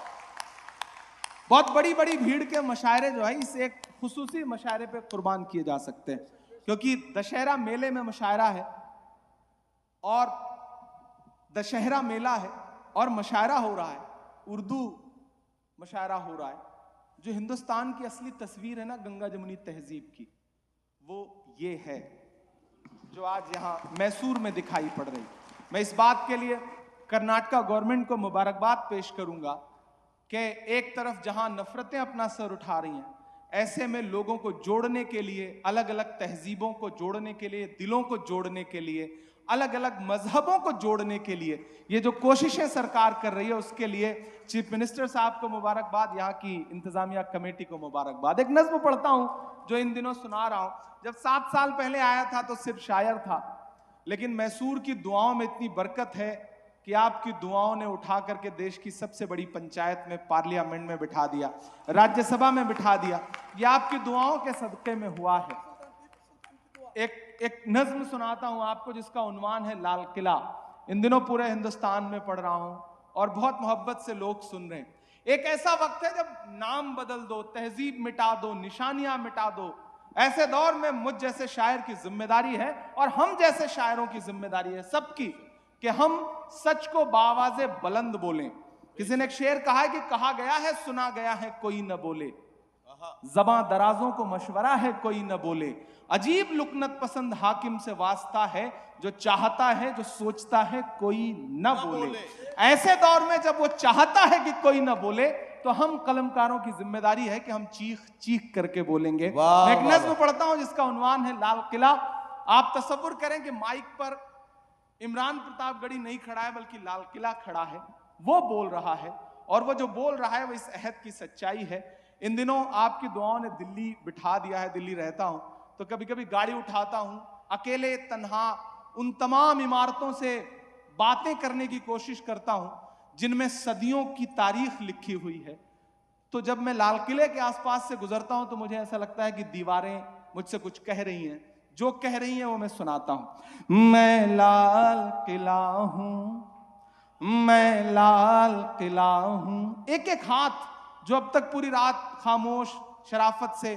A: बहुत बड़ी बड़ी भीड़ के मुशायरे जो है इस एक खुसूसी मुशायरे पे कुर्बान किए जा सकते हैं, क्योंकि दशहरा मेले में मुशायरा है और दशहरा मेला है, और मुशायरा हो रहा है, उर्दू मुशायरा हो रहा है। जो हिंदुस्तान की असली तस्वीर है ना गंगा जमुनी तहजीब की, वो ये है जो आज यहाँ मैसूर में दिखाई पड़ रही। मैं इस बात के लिए कर्नाटका गवर्नमेंट को मुबारकबाद पेश करूंगा कि एक तरफ जहां नफरतें अपना सर उठा रही हैं, ऐसे में लोगों को जोड़ने के लिए, अलग अलग तहजीबों को जोड़ने के लिए, दिलों को जोड़ने के लिए, अलग अलग मजहबों को जोड़ने के लिए ये जो कोशिशें सरकार कर रही है, उसके लिए चीफ मिनिस्टर साहब को मुबारकबाद, यहाँ की इंतजामिया कमेटी को मुबारकबाद। एक नज्म पढ़ता हूं जो इन दिनों सुना रहा हूं। जब 7 साल पहले आया था तो सिर्फ शायर था, लेकिन मैसूर की दुआओं में इतनी बरकत है कि आपकी दुआओं ने उठा करके देश की सबसे बड़ी पंचायत में, पार्लियामेंट में बिठा दिया, राज्यसभा में बिठा दिया। ये आपकी दुआओं के सदक़े में हुआ है। एक नज्म सुनाता हूं आपको जिसका उन्वान है लाल किला। इन दिनों पूरे हिंदुस्तान में पढ़ रहा हूं और बहुत मोहब्बत से लोग सुन रहे हैं। एक ऐसा वक्त है जब नाम बदल दो, तहजीब मिटा दो, निशानियां मिटा दो। ऐसे दौर में मुझ जैसे शायर की जिम्मेदारी है और हम जैसे शायरों की जिम्मेदारी है सबकी कि हम सच को बावाज़े बुलंद बोलें। किसी ने एक शेर कहा है कि कहा गया है सुना गया है कोई न बोले, ज़बां दराजों को मशवरा है कोई न बोले। अजीब लुकनत पसंद हाकिम से वास्ता है, जो चाहता है जो सोचता है कोई न बोले। ऐसे दौर में जब वो चाहता है कि कोई न बोले, तो हम कलमकारों की जिम्मेदारी है कि हम चीख चीख करके बोलेंगे। मैं एक नज्म पढ़ता हूं जिसका उन्वान है लाल किला। आप तसव्वुर करें कि माइक पर इमरान प्रतापगढ़ी नहीं खड़ा है बल्कि लाल किला खड़ा है, वो बोल रहा है और वो जो बोल रहा है वो इस अहद की सच्चाई है। इन दिनों आपकी दुआओं ने दिल्ली बिठा दिया है। दिल्ली रहता हूं तो कभी कभी गाड़ी उठाता हूं, अकेले तन्हा उन तमाम इमारतों से बातें करने की कोशिश करता हूं जिनमें सदियों की तारीख लिखी हुई है। तो जब मैं लाल किले के आसपास से गुजरता हूं तो मुझे ऐसा लगता है कि दीवारें मुझसे कुछ कह रही हैं। जो कह रही हैं वो मैं सुनाता हूं। मैं लाल किला हूं, मैं लाल किला हूं। एक एक हाथ जो अब तक पूरी रात खामोश शराफत से,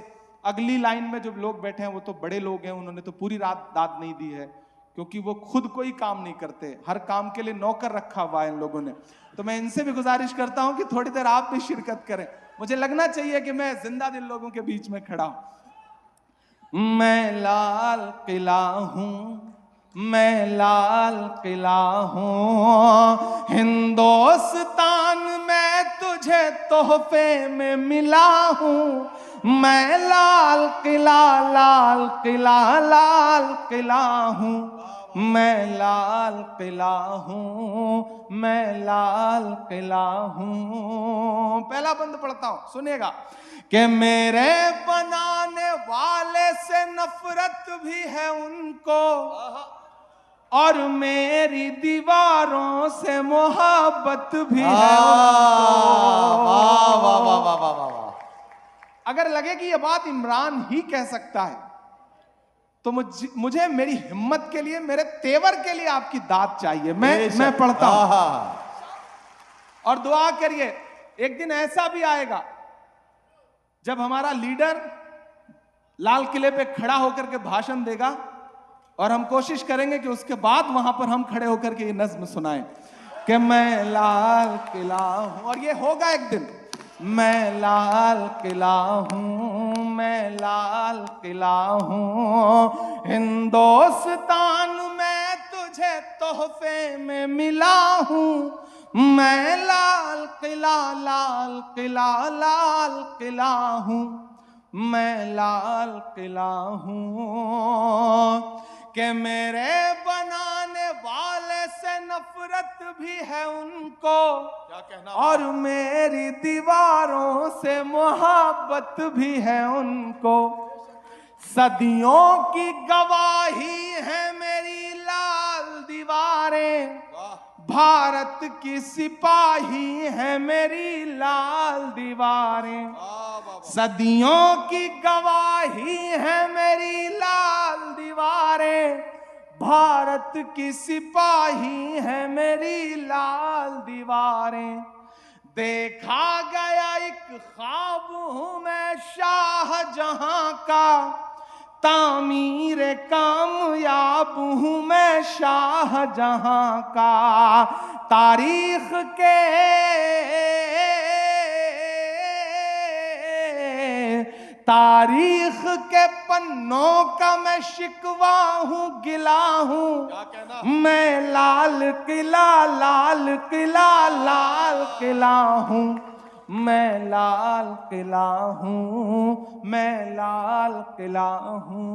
A: अगली लाइन में जो लोग बैठे हैं वो तो बड़े लोग हैं, उन्होंने तो पूरी रात दाद नहीं दी है क्योंकि वो खुद कोई काम नहीं करते, हर काम के लिए नौकर रखा हुआ है इन लोगों ने। तो मैं इनसे भी गुजारिश करता हूं कि थोड़ी देर आप भी शिरकत करें। मुझे लगना चाहिए कि मैं जिंदा दिल लोगों के बीच में खड़ा हूं। मैं लाल किला हूं, मैं लाल किला हूं, हिंदुस्तान में तुझे तोहफे में मिला हूं। मैं लाल किला, लाल किला, लाल किला हूं, मैं लाल किला हूं, मैं लाल किला हूं। पहला बंद पढ़ता हूं, सुनिएगा कि मेरे बनाने वाले से नफरत भी है उनको और मेरी दीवारों से मोहब्बत भी है उनको। अगर लगे कि यह बात इमरान ही कह सकता है तो मुझे मेरी हिम्मत के लिए, मेरे तेवर के लिए आपकी दाद चाहिए। मैं पढ़ता हूं और दुआ करिए एक दिन ऐसा भी आएगा जब हमारा लीडर लाल किले पे खड़ा होकर के भाषण देगा और हम कोशिश करेंगे कि उसके बाद वहां पर हम खड़े होकर के ये नज्म सुनाएं कि मैं लाल किला हूं। और ये होगा एक दिन। मैं लाल किला हूं, मैं लाल किला हूं, हिंदुस्तान में तुझे तोहफे में मिला हूं। मैं लाल किला, लाल किला, लाल किला हूं, मैं लाल किला हूं कि मेरे बनाने वाले से नफरत भी है उनको, क्या कहना, और मेरी दीवारों से मोहब्बत भी है उनको। सदियों की गवाही है मेरी लाल दीवारें, भारत की सिपाही है मेरी लाल दीवारें। सदियों की गवाही है मेरी लाल दीवारें, भारत की सिपाही है मेरी लाल दीवारें। देखा गया एक ख्वाब हूं मैं शाहजहां का, तामीर कामयाब हूँ मैं शाहजहां का, तारीख के पन्नों का मैं शिकवा हूँ, गिला हूँ।
B: क्या कहना?
A: मैं लाल किला हूँ, मैं लाल किला हूँ, मैं लाल किला हूँ।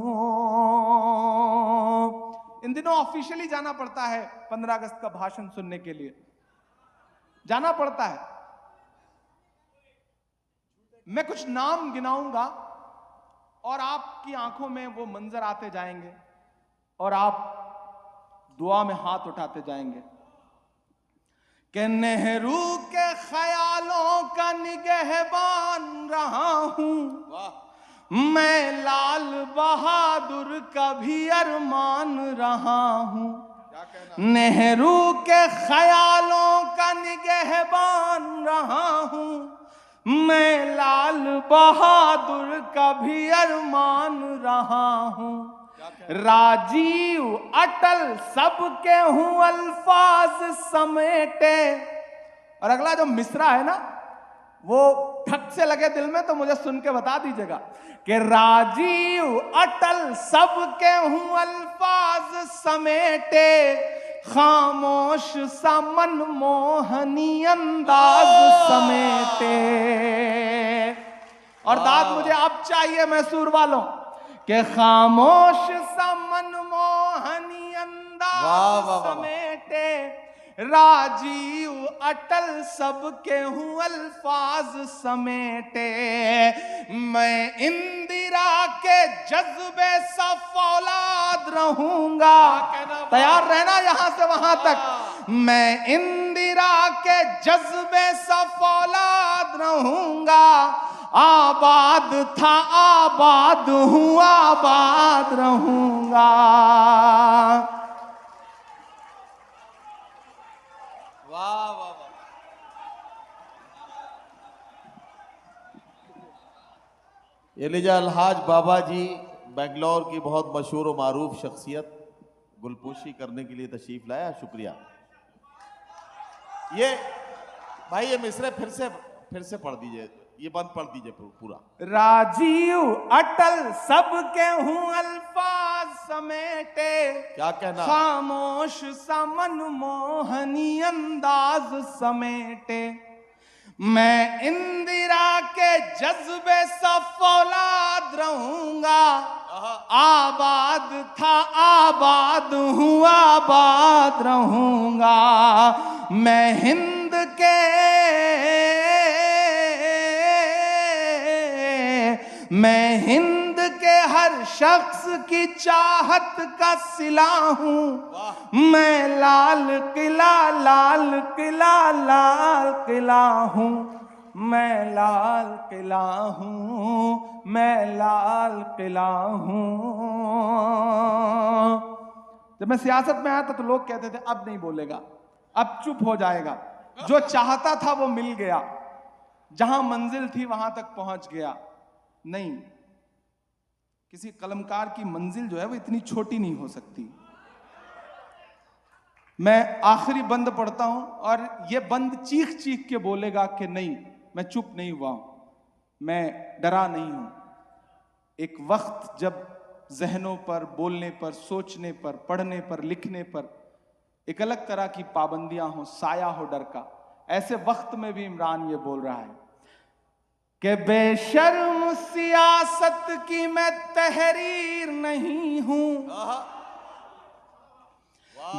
A: इन दिनों ऑफिशियली जाना पड़ता है 15 अगस्त का भाषण सुनने के लिए, जाना पड़ता है। मैं कुछ नाम गिनाऊंगा और आपकी आंखों में वो मंजर आते जाएंगे और आप दुआ में हाथ उठाते जाएंगे कि नेहरू के ख्यालों का निगहबान रहा हूं, मैं लाल बहादुर का भी अरमान रहा हूं। नेहरू के ख्यालों का निगहबान रहा हूं, मैं लाल बहादुर का भी अरमान रहा हूं। राजीव अटल सबके हूं अल्फाज समेटे। और अगला जो मिसरा है ना, वो ठक से लगे दिल में तो मुझे सुन के बता दीजिएगा कि राजीव अटल सबके हूं अल्फाज समेटे, खामोश सा मनमोहनी अंदाज समेटे। और दाद मुझे अब चाहिए मैसूर वालों के खामोश सा मनमोहनी अंदाज समेटे, राजीव अटल सबके हूं अल्फाज समेटे। मैं इंदिरा के जज्बे सा फौलाद रहूंगा, तैयार रहना यहां से वहां तक। मैं इंदिरा के जज्बे सा फौलाद रहूंगा, आबाद था आबाद हूं आबाद रहूंगा।
B: वाह वाह वाह। एलिजा अलहाज बाबा जी बेंगलोर की बहुत मशहूर और मारूफ शख्सियत गुलपोशी करने के लिए तशरीफ लाया, शुक्रिया। ये भाई ये मिसरे फिर से पढ़ दीजिए, ये बंद पढ़ दीजिए पूरा।
A: राजीव अटल सबके हूं अल्फाज समेटे,
B: क्या कहना?
A: खामोश सा मनमोहनी अंदाज समेटे। मैं इंदिरा के जज्बे सा फौलाद रहूंगा, आबाद था आबाद हूं आबाद रहूंगा। मैं हिंद के हर शख्स की चाहत का सिला हूं, मैं लाल किला हूं, मैं लाल किला हूं, मैं लाल किला हूं। जब मैं सियासत में आया था तो लोग कहते थे अब नहीं बोलेगा, अब चुप हो जाएगा। जो चाहता था वो मिल गया, जहां मंजिल थी वहां तक पहुंच गया। नहीं, किसी कलमकार की मंजिल जो है वो इतनी छोटी नहीं हो सकती। मैं आखिरी बंद पढ़ता हूं और ये बंद चीख चीख के बोलेगा कि नहीं, मैं चुप नहीं हुआ हूं, मैं डरा नहीं हूं। एक वक्त जब जहनों पर, बोलने पर, सोचने पर, पढ़ने पर, लिखने पर एक अलग तरह की पाबंदियां हो, साया हो डर का, ऐसे वक्त में भी इमरान ये बोल रहा है कि बेशर्म सियासत की मैं तहरीर नहीं हूं,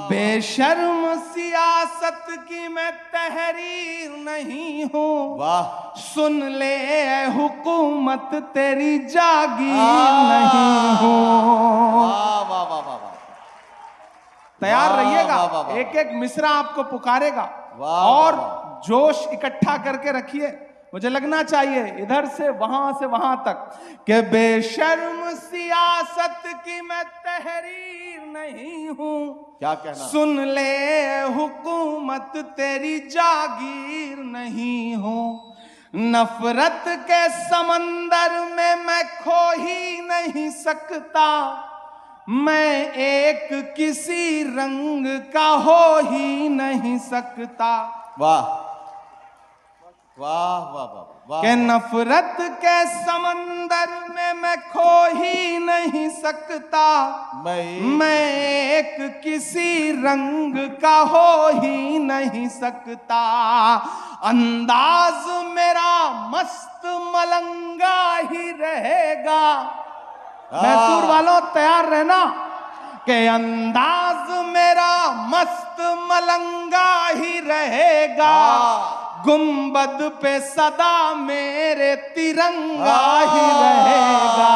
A: बेशर्म सियासत की मैं तहरीर नहीं हूं।
B: वाह,
A: सुन ले ऐ हुकूमत तेरी जागीर नहीं हूं।
B: वाह वाह वाह वाह।
A: तैयार
B: वाह,
A: रहिएगा,
B: वाह, वाह, वाह।
A: एक एक मिसरा आपको पुकारेगा
B: वाह,
A: और
B: वाह।
A: जोश इकट्ठा करके रखिए। मुझे लगना चाहिए इधर से वहां तक कि बेशर्म सियासत की मैं तहरीर नहीं हूं।
B: क्या कहना?
A: सुन ले हुकूमत तेरी जागीर नहीं हूं। नफरत के समंदर में मैं खो ही नहीं सकता, मैं एक किसी रंग का हो ही नहीं सकता।
B: वाह वाह वाह वाह वाह।
A: कि नफरत के समंदर में मैं खो ही नहीं सकता, मैं एक किसी रंग का हो ही नहीं सकता। अंदाज मेरा मस्त मलंगा ही रहेगा। मैसूर वालों तैयार रहना कि अंदाज मेरा मस्त मलंगा ही रहेगा, गुंबद पे सदा मेरे तिरंगा ही रहेगा।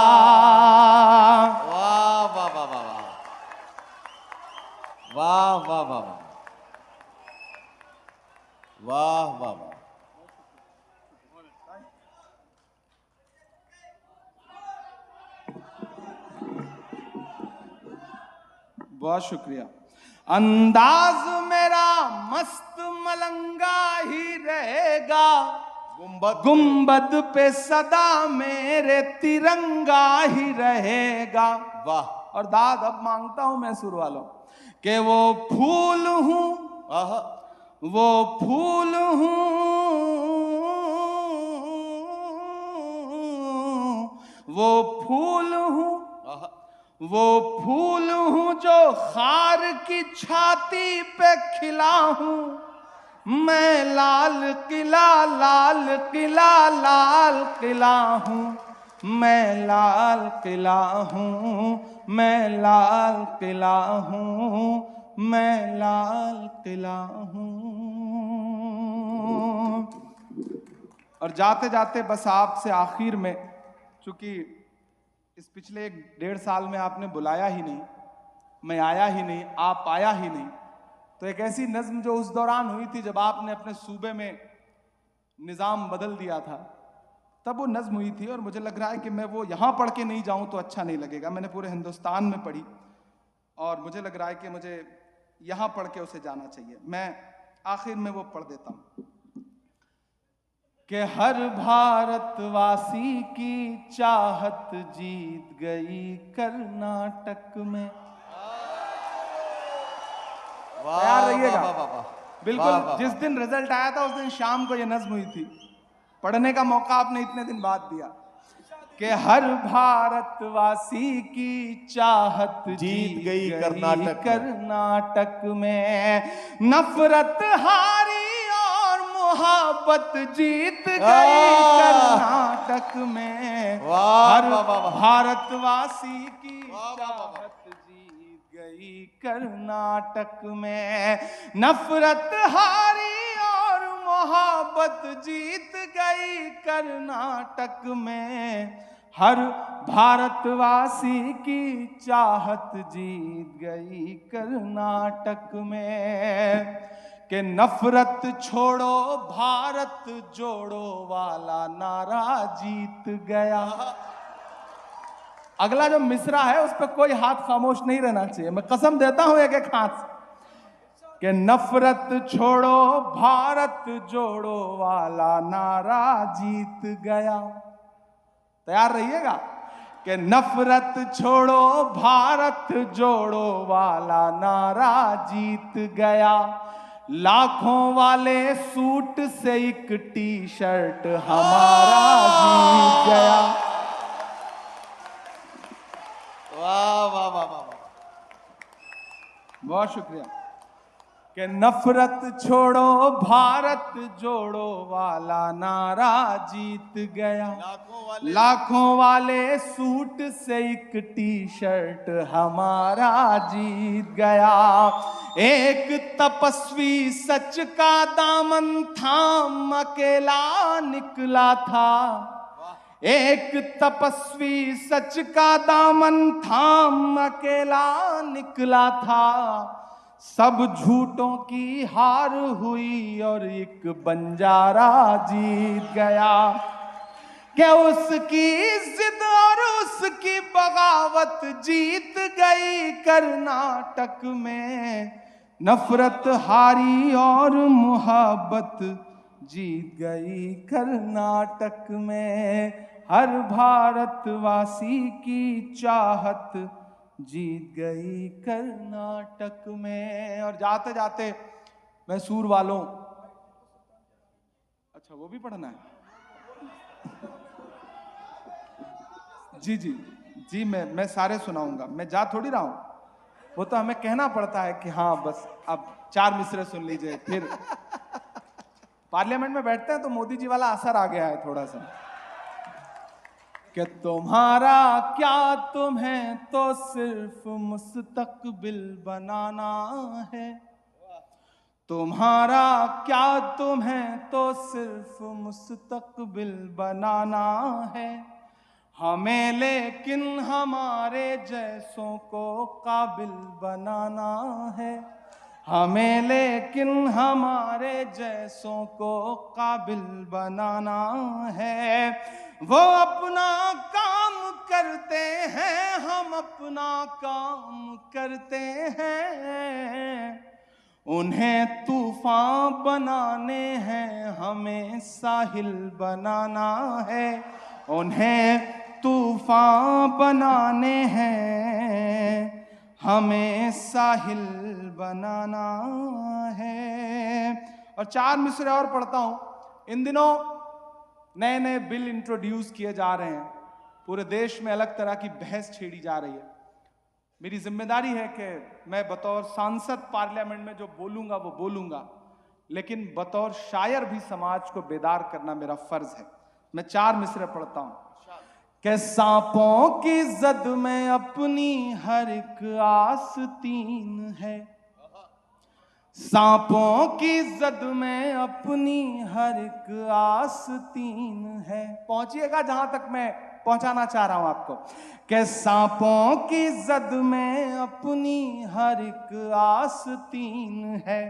B: वाह वाह वाह वाह वाह वाह वाह वाह वाह वाह वाह।
A: बहुत शुक्रिया। अंदाज मेरा मस्त मलंगा ही रहेगा, गुंबद पे सदा मेरे तिरंगा ही रहेगा।
B: वाह।
A: और दाद अब मांगता हूं मैसूर वालों कि वो फूल हूं, वो फूल हूं, वो फूल हूं, वो फूल हूं जो खार की छाती पे खिला हूं। मैं लाल किला लाल किला लाल किला हूं, मैं लाल किला हूं, मैं लाल किला हूं, मैं लाल किला हूं। और जाते जाते बस आपसे आखिर में, चूंकि इस पिछले 1.5 साल में आपने बुलाया ही नहीं, मैं आया ही नहीं, आप आया ही नहीं, तो एक ऐसी नज्म जो उस दौरान हुई थी जब आपने अपने सूबे में निज़ाम बदल दिया था, तब वो नज्म हुई थी। और मुझे लग रहा है कि मैं वो यहाँ पढ़ के नहीं जाऊँ तो अच्छा नहीं लगेगा। मैंने पूरे हिंदुस्तान में पढ़ी और मुझे लग रहा है कि मुझे यहाँ पढ़ के उसे जाना चाहिए। मैं आखिर में वो पढ़ देता हूँ कि हर भारतवासी की चाहत जीत गई कर्नाटक में। तैयार रहिएगा। बिल्कुल जिस दिन रिजल्ट आया था उस दिन शाम को ये नज्म हुई थी। पढ़ने का मौका आपने इतने दिन बाद दिया कि हर भारतवासी की चाहत जीत गई कर्नाटक में। नफरत हारी और मोहब्बत जीत गई कर्नाटक में। हर भारतवासी की चाहत जीत गई कर्नाटक में। नफरत हारी और मोहब्बत जीत गई कर्नाटक में। हर भारतवासी की चाहत जीत गई कर्नाटक में। कि नफरत छोड़ो भारत जोड़ो वाला नारा जीत गया। अगला जो मिसरा है उस पर कोई हाथ खामोश नहीं रहना चाहिए, मैं कसम देता हूं एक एक हाथ कि नफरत छोड़ो भारत जोड़ो वाला नारा जीत गया। तैयार रहिएगा कि नफरत छोड़ो भारत जोड़ो वाला नारा जीत गया। लाखों वाले सूट से एक टी शर्ट हमारा जीत गया।
B: वाह वाह वाह वाह।
A: बहुत शुक्रिया। कि नफरत छोड़ो भारत जोड़ो वाला नारा जीत गया। लाखों वाले सूट से एक टी शर्ट हमारा जीत गया। एक तपस्वी सच का दामन थाम अकेला निकला था। एक तपस्वी सच का दामन थाम अकेला निकला था। सब झूठों की हार हुई और एक बंजारा जीत गया। क्या उसकी जिद और उसकी बगावत जीत गई कर्नाटक में। नफरत हारी और मोहब्बत जीत गई कर्नाटक में हर भारतवासी की चाहत, जीत गई कर्नाटक में। और जाते जाते मैसूर वालों, अच्छा वो भी पढ़ना है? जी जी जी, मैं सारे सुनाऊंगा, मैं जा थोड़ी रहा हूं, वो तो हमें कहना पड़ता है कि हाँ बस अब 4 मिसरे सुन लीजिए। फिर पार्लियामेंट में बैठते हैं तो मोदी जी वाला असर आ गया है थोड़ा सा, कि तुम्हारा क्या तुम्हें तो सिर्फ मुस्तकबिल बनाना है, तुम्हारा क्या तुम्हें तो सिर्फ मुस्तकबिल बनाना है, हमें लेकिन हमारे जैसों को काबिल बनाना है, हमें लेकिन हमारे जैसों को काबिल बनाना है। वो अपना काम करते हैं, हम अपना काम करते हैं, उन्हें तूफान बनाने हैं, हमें साहिल बनाना है, उन्हें तूफान बनाने हैं, हमें साहिल बनाना है। और 4 मिसरे और पढ़ता हूं। इन दिनों नए नए बिल इंट्रोड्यूस किए जा रहे हैं, पूरे देश में अलग तरह की बहस छेड़ी जा रही है। मेरी जिम्मेदारी है कि मैं बतौर सांसद पार्लियामेंट में जो बोलूंगा वो बोलूंगा, लेकिन बतौर शायर भी समाज को बेदार करना मेरा फर्ज है। मैं 4 मिसरे पढ़ता हूं। कि सांपों की जद में अपनी हर एक आस्तीन है, सांपों की जद में अपनी हर एक आस्तीन है। पहुंचिएगा जहां तक मैं पहुंचाना चाह रहा हूं आपको, कि सांपों की जद में अपनी हर एक आस्तीन है,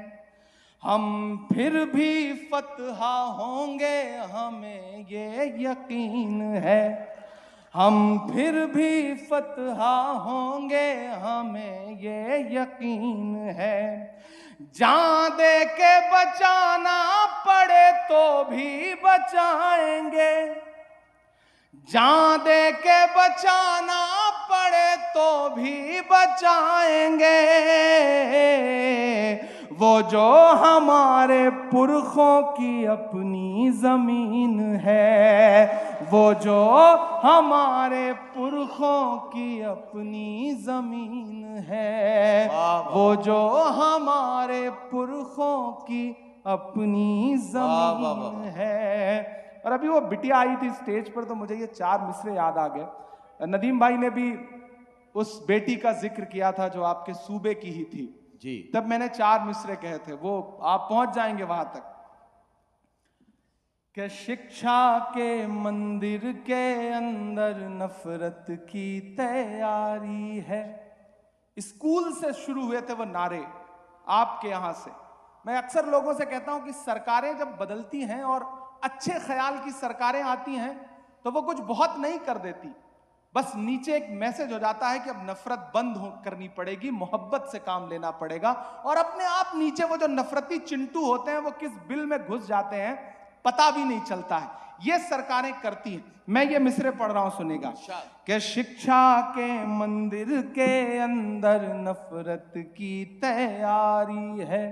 A: हम फिर भी फतहा होंगे हमें ये यकीन है, हम फिर भी फतहा होंगे हमें ये यकीन है, जान दे के बचाना पड़े तो भी बचाएंगे, जान दे के बचाना पड़े तो भी बचाएंगे, वो जो हमारे पुरखों की अपनी जमीन है, वो जो हमारे पुरखों की अपनी जमीन है, वो जो हमारे पुरखों की अपनी जमीन है। और अभी वो बिटिया आई थी स्टेज पर तो मुझे ये 4 मिसरे याद आ गए। नदीम भाई ने भी उस बेटी का जिक्र किया था जो आपके सूबे की ही थी
B: जी,
A: तब मैंने 4 मिसरे कहे थे, वो आप पहुंच जाएंगे वहां तक। कि शिक्षा के मंदिर के अंदर नफरत की तैयारी है। स्कूल से शुरू हुए थे वो नारे आपके यहां से। मैं अक्सर लोगों से कहता हूं कि सरकारें जब बदलती हैं और अच्छे ख्याल की सरकारें आती हैं तो वो कुछ बहुत नहीं कर देती, बस नीचे एक मैसेज हो जाता है कि अब नफरत बंद करनी पड़ेगी, मोहब्बत से काम लेना पड़ेगा, और अपने आप नीचे वो जो नफरती चिंटू होते हैं वो किस बिल में घुस जाते हैं पता भी नहीं चलता है। ये सरकारें करती हैं। मैं ये मिसरे पढ़ रहा हूं, सुनेगा। कि शिक्षा के मंदिर के अंदर नफरत की तैयारी है,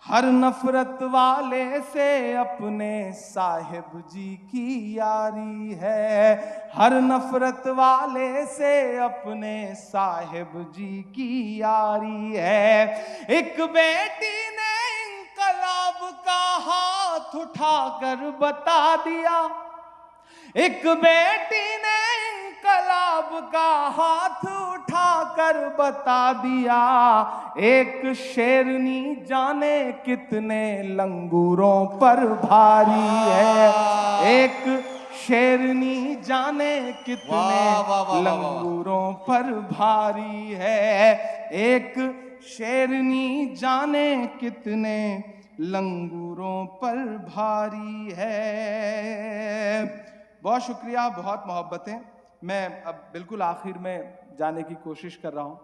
A: हर नफरत वाले से अपने साहिब जी की यारी है, हर नफरत वाले से अपने साहिब जी की यारी है। एक बेटी ने इनकलाब का हाथ उठाकर बता दिया, एक बेटी ने इनकलाब का हाथ उठाकर बता दिया, एक शेरनी जाने कितने लंगूरों पर भारी है, एक शेरनी जाने कितने लंगूरों पर भारी है, एक शेरनी जाने कितने लंगूरों पर भारी है। बहुत शुक्रिया, बहुत मोहब्बतें। मैं अब बिल्कुल आखिर में जाने की कोशिश कर रहा हूं।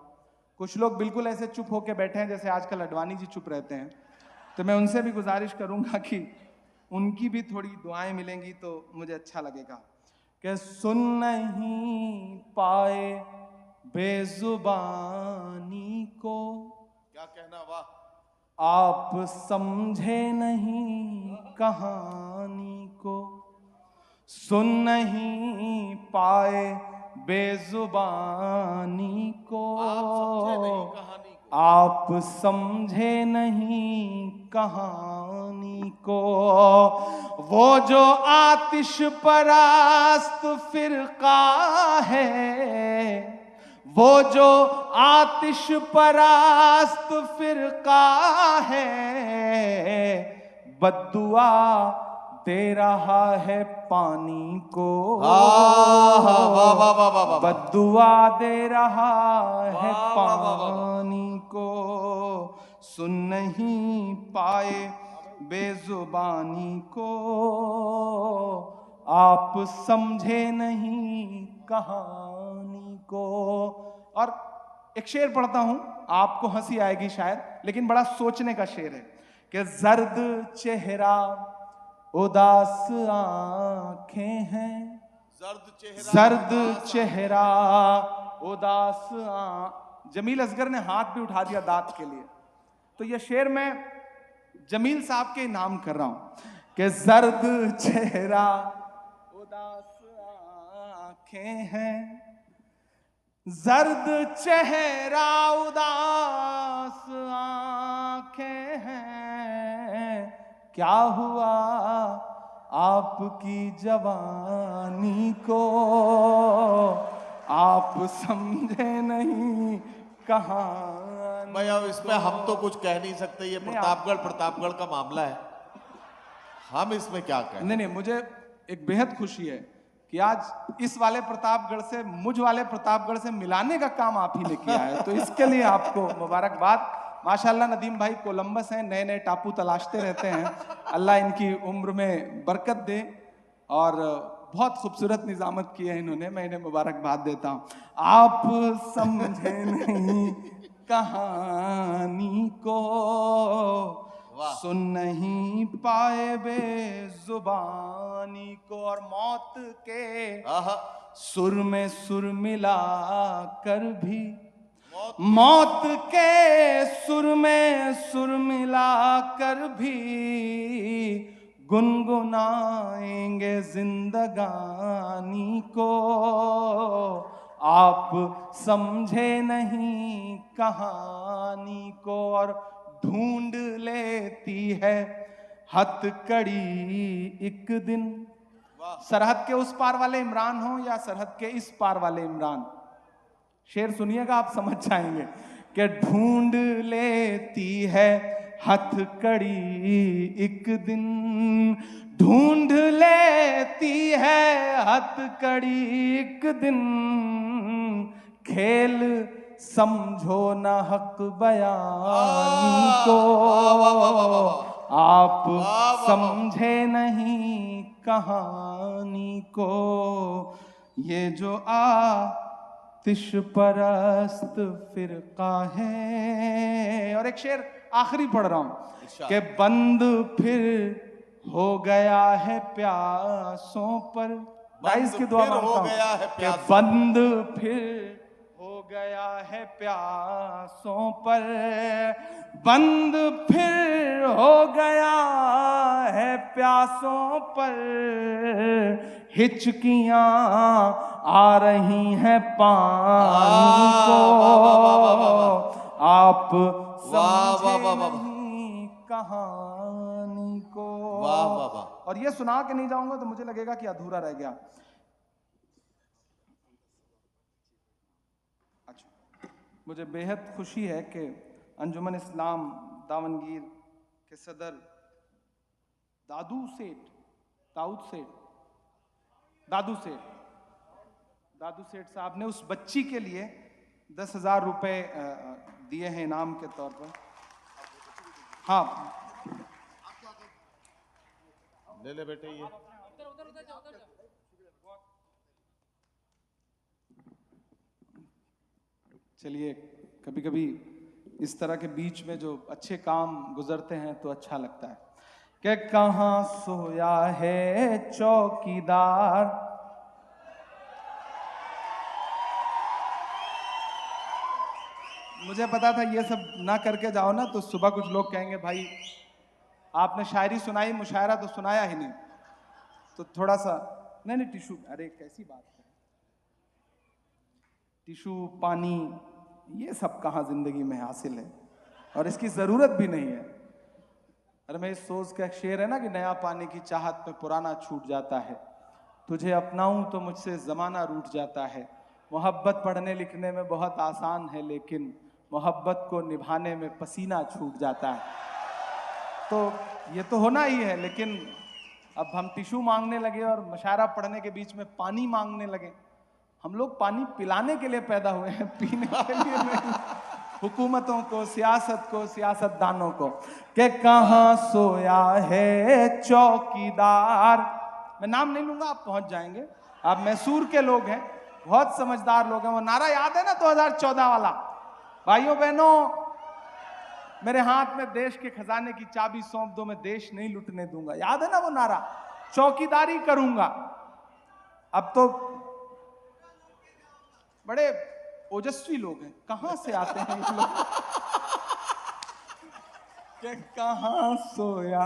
A: कुछ लोग बिल्कुल ऐसे चुप होके बैठे हैं जैसे आजकल अडवाणी जी चुप रहते हैं, तो मैं उनसे भी गुजारिश करूंगा कि उनकी भी थोड़ी दुआएं मिलेंगी तो मुझे अच्छा लगेगा। कि सुन नहीं पाए बेजुबानी को,
B: क्या कहना, वाह।
A: आप समझे नहीं कहानी को, सुन नहीं पाए बेजुबानी को,
B: आप समझे नहीं
A: आप समझे नहीं
B: कहानी को।
A: कहानी को। वो जो आतिश परास्त फिरका है, वो जो आतिश परास्त फिरका है, बद्दुआ दे रहा है पानी को।
B: वाह वाह वाह वाह वाह वाह।
A: बद्दुआ दे रहा है
B: वाह, वाह, वाह, वाह।
A: पानी को, सुन नहीं पाए बेजुबानी को, आप समझे नहीं कहानी को। और एक शेर पढ़ता हूं, आपको हंसी आएगी शायद, लेकिन बड़ा सोचने का शेर है। कि जर्द चेहरा उदास आंखें हैं, जर्द चेहरा उदास जमील असगर ने हाथ भी उठा दिया दांत के लिए। तो ये शेर मैं जमील साहब के नाम कर रहा हूं कि जर्द चेहरा उदास आंखें हैं, जर्द चेहरा उदास आंखें हैं, क्या हुआ आपकी जवानी को, आप समझे नहीं कहानी।
B: भाई अब इसमें हम तो कुछ कह नहीं सकते, ये प्रतापगढ़ का मामला है, हम इसमें क्या कहें।
A: नहीं, मुझे एक बेहद खुशी है कि आज इस वाले प्रतापगढ़ से मुझ वाले प्रतापगढ़ से मिलाने का काम आप ही ने किया है, तो इसके लिए आपको मुबारकबाद। माशाल्लाह नदीम भाई कोलंबस हैं, नए नए टापू तलाशते रहते हैं, अल्लाह इनकी उम्र में बरकत दे, और बहुत खूबसूरत निजामत की है इन्होंने, मैं इन्हें मुबारकबाद देता हूँ। आप समझे नहीं कहानी को, सुन नहीं पाए बेजुबानी को, और मौत के सुर में सुर मिला कर भी, मौत के सुर में सुर मिला कर भी, गुनगुनाएंगे जिंदगानी को, आप समझे नहीं कहानी को। और ढूंढ लेती है हथकड़ी एक दिन, सरहद के उस पार वाले इमरान हो या सरहद के इस पार वाले इमरान, शेर सुनिएगा आप समझ जाएंगे कि ढूंढ लेती है हथकड़ी एक दिन, ढूंढ लेती है हथकड़ी एक दिन, खेल समझो न हक बयानी को, आप समझे नहीं कहानी को। ये जो आतिश परस्त फिरका है। और एक शेर आखिरी पढ़ रहा हूं कि बंद फिर हो गया है प्यासों पर, राइज की दुआ मांगता हूं कि बंद फिर हो गया है प्यासों पर, बंद फिर हो गया है प्यासों पर, हिचकियां आ रही हैं पानी को, आप समझे नहीं कहानी को। और ये सुना के नहीं जाऊंगा तो मुझे लगेगा कि अधूरा रह गया। अच्छा, मुझे बेहद खुशी है कि अंजुमन इस्लाम दावनगीर के सदर दादू सेठ साहब ने उस बच्ची के लिए 10,000 रुपए दिए हैं इनाम के तौर पर। हाँ
B: ले बेटे ये।
A: चलिए, कभी कभी इस तरह के बीच में जो अच्छे काम गुजरते हैं तो अच्छा लगता है। कि कहाँ सोया है चौकीदार। मुझे पता था ये सब ना करके जाओ ना तो सुबह कुछ लोग कहेंगे भाई आपने शायरी सुनाई, मुशायरा तो सुनाया ही नहीं। तो थोड़ा सा नहीं टिशू, अरे कैसी बात है, टिशू पानी ये सब कहाँ जिंदगी में हासिल है और इसकी जरूरत भी नहीं है। अरे मैं इस सोच का एक शेर है ना कि नया पाने की चाहत में पुराना छूट जाता है, तुझे अपनाऊं तो मुझसे जमाना रूठ जाता है। मोहब्बत पढ़ने लिखने में बहुत आसान है लेकिन मोहब्बत को निभाने में पसीना छूट जाता है। तो ये तो होना ही है, लेकिन अब हम टिशू मांगने लगे और मुशायरा पढ़ने के बीच में पानी मांगने लगे। हम लोग पानी पिलाने के लिए पैदा हुए हैं, पीने के लिए नहीं। हुकूमतों को, सियासत को, सियासतदानों को कि कहाँ सोया है चौकीदार। मैं नाम नहीं लूंगा, आप पहुंच जाएंगे। आप मैसूर के लोग हैं, बहुत समझदार लोग हैं। वो नारा याद है ना 2014 वाला? भाइयों बहनों, मेरे हाथ में देश के खजाने की चाबी सौंप दो, मैं देश नहीं लुटने दूंगा। याद है ना वो नारा? चौकीदारी करूंगा। अब तो बड़े ओजस्वी लोग हैं, कहां से आते हैं ये लोग? कि कहां सोया।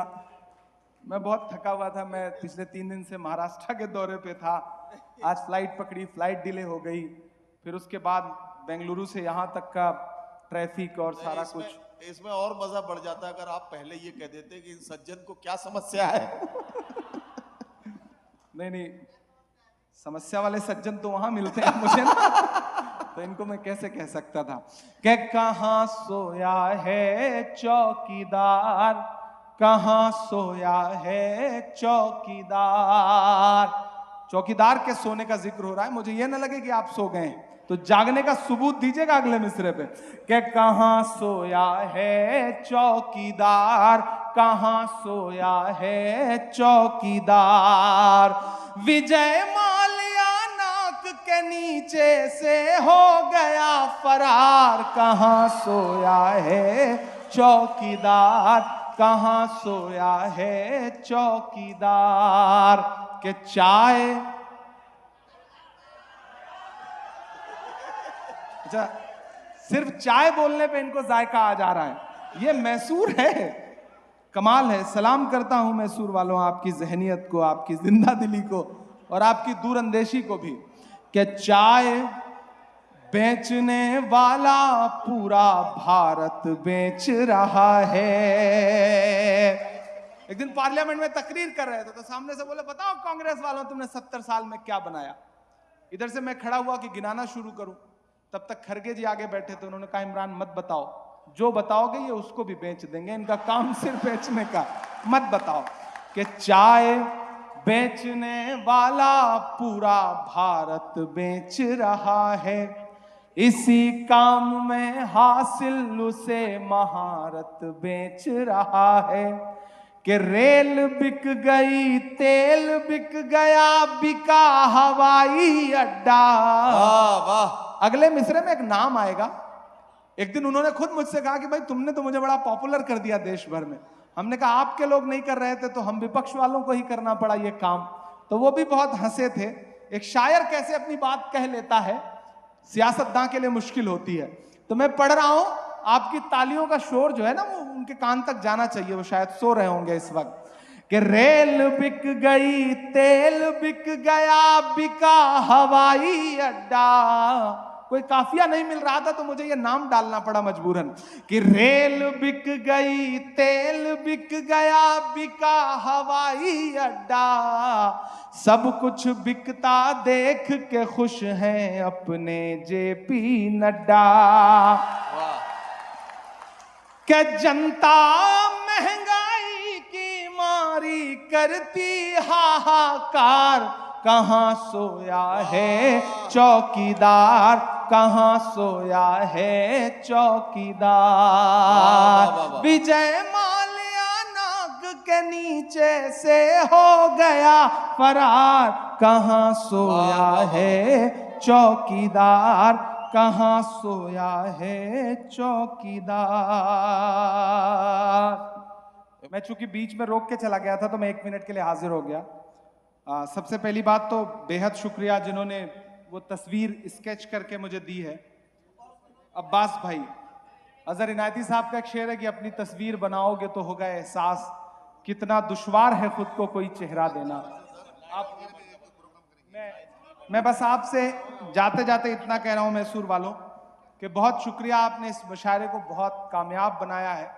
A: मैं बहुत थका हुआ था, मैं पिछले 3 दिन से महाराष्ट्र के दौरे पे था। आज फ्लाइट पकड़ी, फ्लाइट डिले हो गई, फिर उसके बाद बेंगलुरु से यहाँ तक का ट्रैफिक और सारा कुछ।
B: इसमें और मजा बढ़ जाता अगर आप पहले ये कह देते कि इन सज्जन को क्या समस्या है।
A: नहीं, समस्या वाले सज्जन तो वहां मिलते हैं मुझे ना, तो इनको मैं कैसे कह सकता था कि कहाँ सोया है चौकीदार, कहाँ सोया है चौकीदार। चौकीदार के सोने का जिक्र हो रहा है, मुझे यह ना लगे कि आप सो गए हैं, तो जागने का सबूत दीजिएगा अगले मिसरे पे कि कहाँ सोया है चौकीदार, कहाँ सोया है चौकीदार। विजय माल्या नाक के नीचे से हो गया फरार, कहाँ सोया है चौकीदार, कहाँ सोया है चौकीदार। के चाय, अच्छा सिर्फ चाय बोलने पे इनको जायका आ जा रहा है। ये मैसूर है, कमाल है। सलाम करता हूं मैसूर वालों, आपकी जहनियत को, आपकी जिंदा दिली को और आपकी दूरअंदेशी को भी। कि चाय बेचने वाला पूरा भारत बेच रहा है। एक दिन पार्लियामेंट में तकरीर कर रहे थे तो सामने से बोले, बताओ कांग्रेस वालों तुमने 70 साल में क्या बनाया। इधर से मैं खड़ा हुआ कि गिनाना शुरू करूं, तब तक खरगे जी आगे बैठे थे। उन्होंने कहा, इमरान मत बताओ, जो बताओगे ये उसको भी बेच देंगे, इनका काम सिर्फ बेचने का, मत बताओ। कि चाय बेचने वाला पूरा भारत बेच रहा है, इसी काम में हासिल उसे महारत बेच रहा है। कि रेल बिक गई, तेल बिक गया, बिका हवाई अड्डा।
B: वाह।
A: अगले मिसरे में एक नाम आएगा। एक दिन उन्होंने खुद मुझसे कहा कि भाई तुमने तो मुझे बड़ा पॉपुलर कर दिया देश भर में। हमने कहा आपके लोग नहीं कर रहे थे तो हम विपक्ष वालों को ही करना पड़ा ये काम। तो वो भी बहुत हंसे थे। एक शायर कैसे अपनी बात कह लेता है, सियासतदान के लिए मुश्किल होती है। तो मैं पढ़ रहा हूं, आपकी तालियों का शोर जो है ना वो उनके कान तक जाना चाहिए, वो शायद सो रहे होंगे इस वक्त। कि रेल बिक गई, तेल बिक गया, बिका हवाई अड्डा। कोई काफिया नहीं मिल रहा था तो मुझे ये नाम डालना पड़ा मजबूरन कि रेल बिक गई, तेल बिक गया, बिका हवाई अड्डा। सब कुछ बिकता देख के खुश हैं अपने जेपी नड्डा। क्या जनता महंगाई की मारी करती हाहाकार, कहाँ सोया है चौकीदार, कहाँ सोया है चौकीदार। विजय माल्या नाक के नीचे से हो गया फरार, कहाँ सोया है चौकीदार, कहाँ सोया है चौकीदार। मैं चूंकि बीच में रोक के चला गया था तो मैं 1 मिनट के लिए हाजिर हो गया। सबसे पहली बात तो बेहद शुक्रिया जिन्होंने वो तस्वीर स्केच करके मुझे दी है। अब्बास भाई, अजहर इनायती साहब का एक शेर है कि अपनी तस्वीर बनाओगे तो होगा एहसास, कितना दुश्वार है खुद को कोई चेहरा देना। आप मैं बस आपसे जाते जाते इतना कह रहा हूं मैसूर वालों कि बहुत शुक्रिया, आपने इस मुशायरे को बहुत कामयाब बनाया है।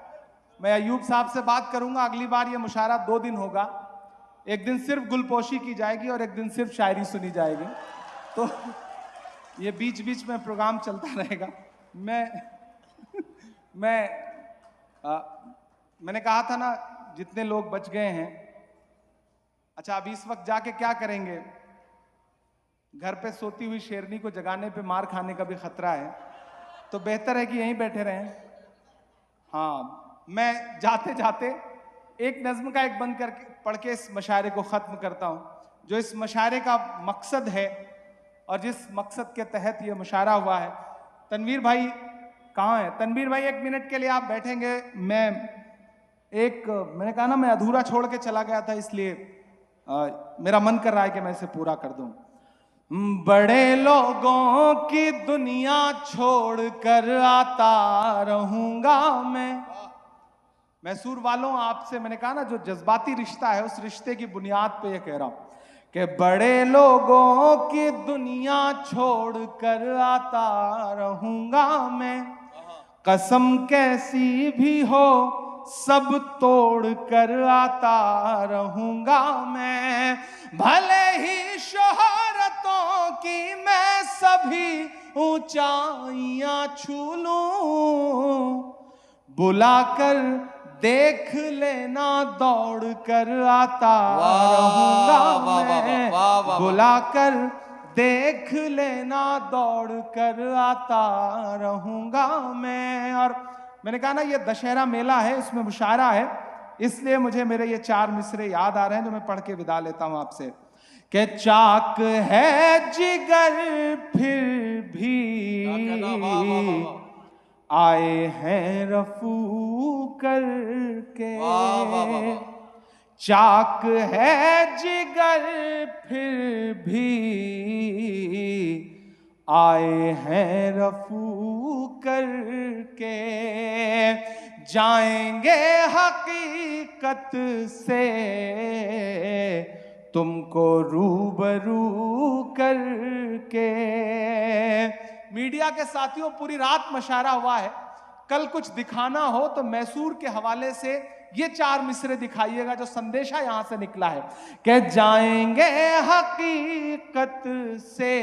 A: मैं अयूब साहब से बात करूंगा, अगली बार ये मुशायरा 2 दिन होगा, एक दिन सिर्फ गुलपोशी की जाएगी और एक दिन सिर्फ शायरी सुनी जाएगी, तो ये बीच बीच में प्रोग्राम चलता रहेगा। मैंने कहा था ना जितने लोग बच गए हैं, अच्छा अब इस वक्त जाके क्या करेंगे, घर पे सोती हुई शेरनी को जगाने पे मार खाने का भी खतरा है, तो बेहतर है कि यहीं बैठे रहें। हाँ, मैं जाते जाते एक नज्म का एक बंद करके पढ़ के इस मुशायरे को ख़त्म करता हूँ, जो इस मुशायरे का मकसद है और जिस मकसद के तहत ये मुशायरा हुआ है। तनवीर भाई कहाँ है? तनवीर भाई 1 मिनट के लिए आप बैठेंगे? मैंने कहा ना मैं अधूरा छोड़ के चला गया था, इसलिए मेरा मन कर रहा है कि मैं इसे पूरा कर दूं। बड़े लोगों की दुनिया छोड़ कर आता रहूंगा मैसूर वालों, आपसे मैंने कहा ना जो जज्बाती रिश्ता है उस रिश्ते की बुनियाद पे ये कह रहा हूं कि बड़े लोगों की दुनिया छोड़ कर आता रहूंगा मैं, कसम कैसी भी हो सब तोड़ कर आता रहूंगा मैं, भले ही शोहरतों की मैं सभी ऊंचाइयां छू लूं, बुलाकर देख लेना दौड़ कर आता रहूंगा मैं, बुलाकर देख लेना दौड़ कर आता रहूंगा मैं। और मैंने कहा ना ये दशहरा मेला है, इसमें मुशायरा है, इसलिए मुझे मेरे ये 4 मिसरे याद आ रहे हैं जो मैं पढ़ के विदा लेता हूं आपसे। कि चाक है जिगर फिर भी आए हैं रफू करके, चाक है जिगर फिर भी आए हैं रफू करके, जाएंगे हकीकत से तुमको रूबरू करके। मीडिया के साथियों, पूरी रात मुशायरा हुआ है, कल कुछ दिखाना हो तो मैसूर के हवाले से ये 4 मिसरे दिखाइएगा जो संदेशा यहां से निकला है कि जाएंगे हकीकत से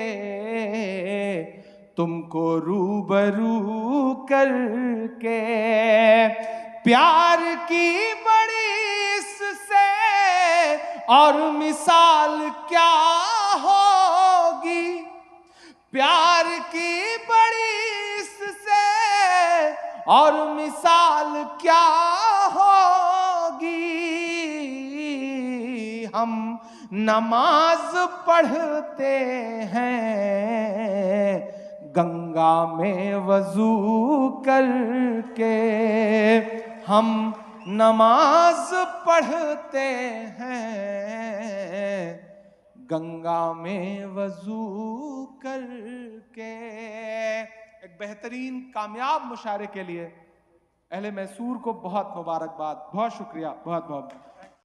A: तुमको रूबरू करके, प्यार की बड़ी इससे और मिसाल क्या होगी, प्यार की बड़ी इससे और मिसाल क्या होगी, हम नमाज पढ़ते हैं गंगा में वजू करके, हम नमाज पढ़ते हैं गंगा में वजू करके। एक बेहतरीन कामयाब मुशायरे के लिए अहले मैसूर को बहुत मुबारकबाद, बहुत शुक्रिया, बहुत बहुत।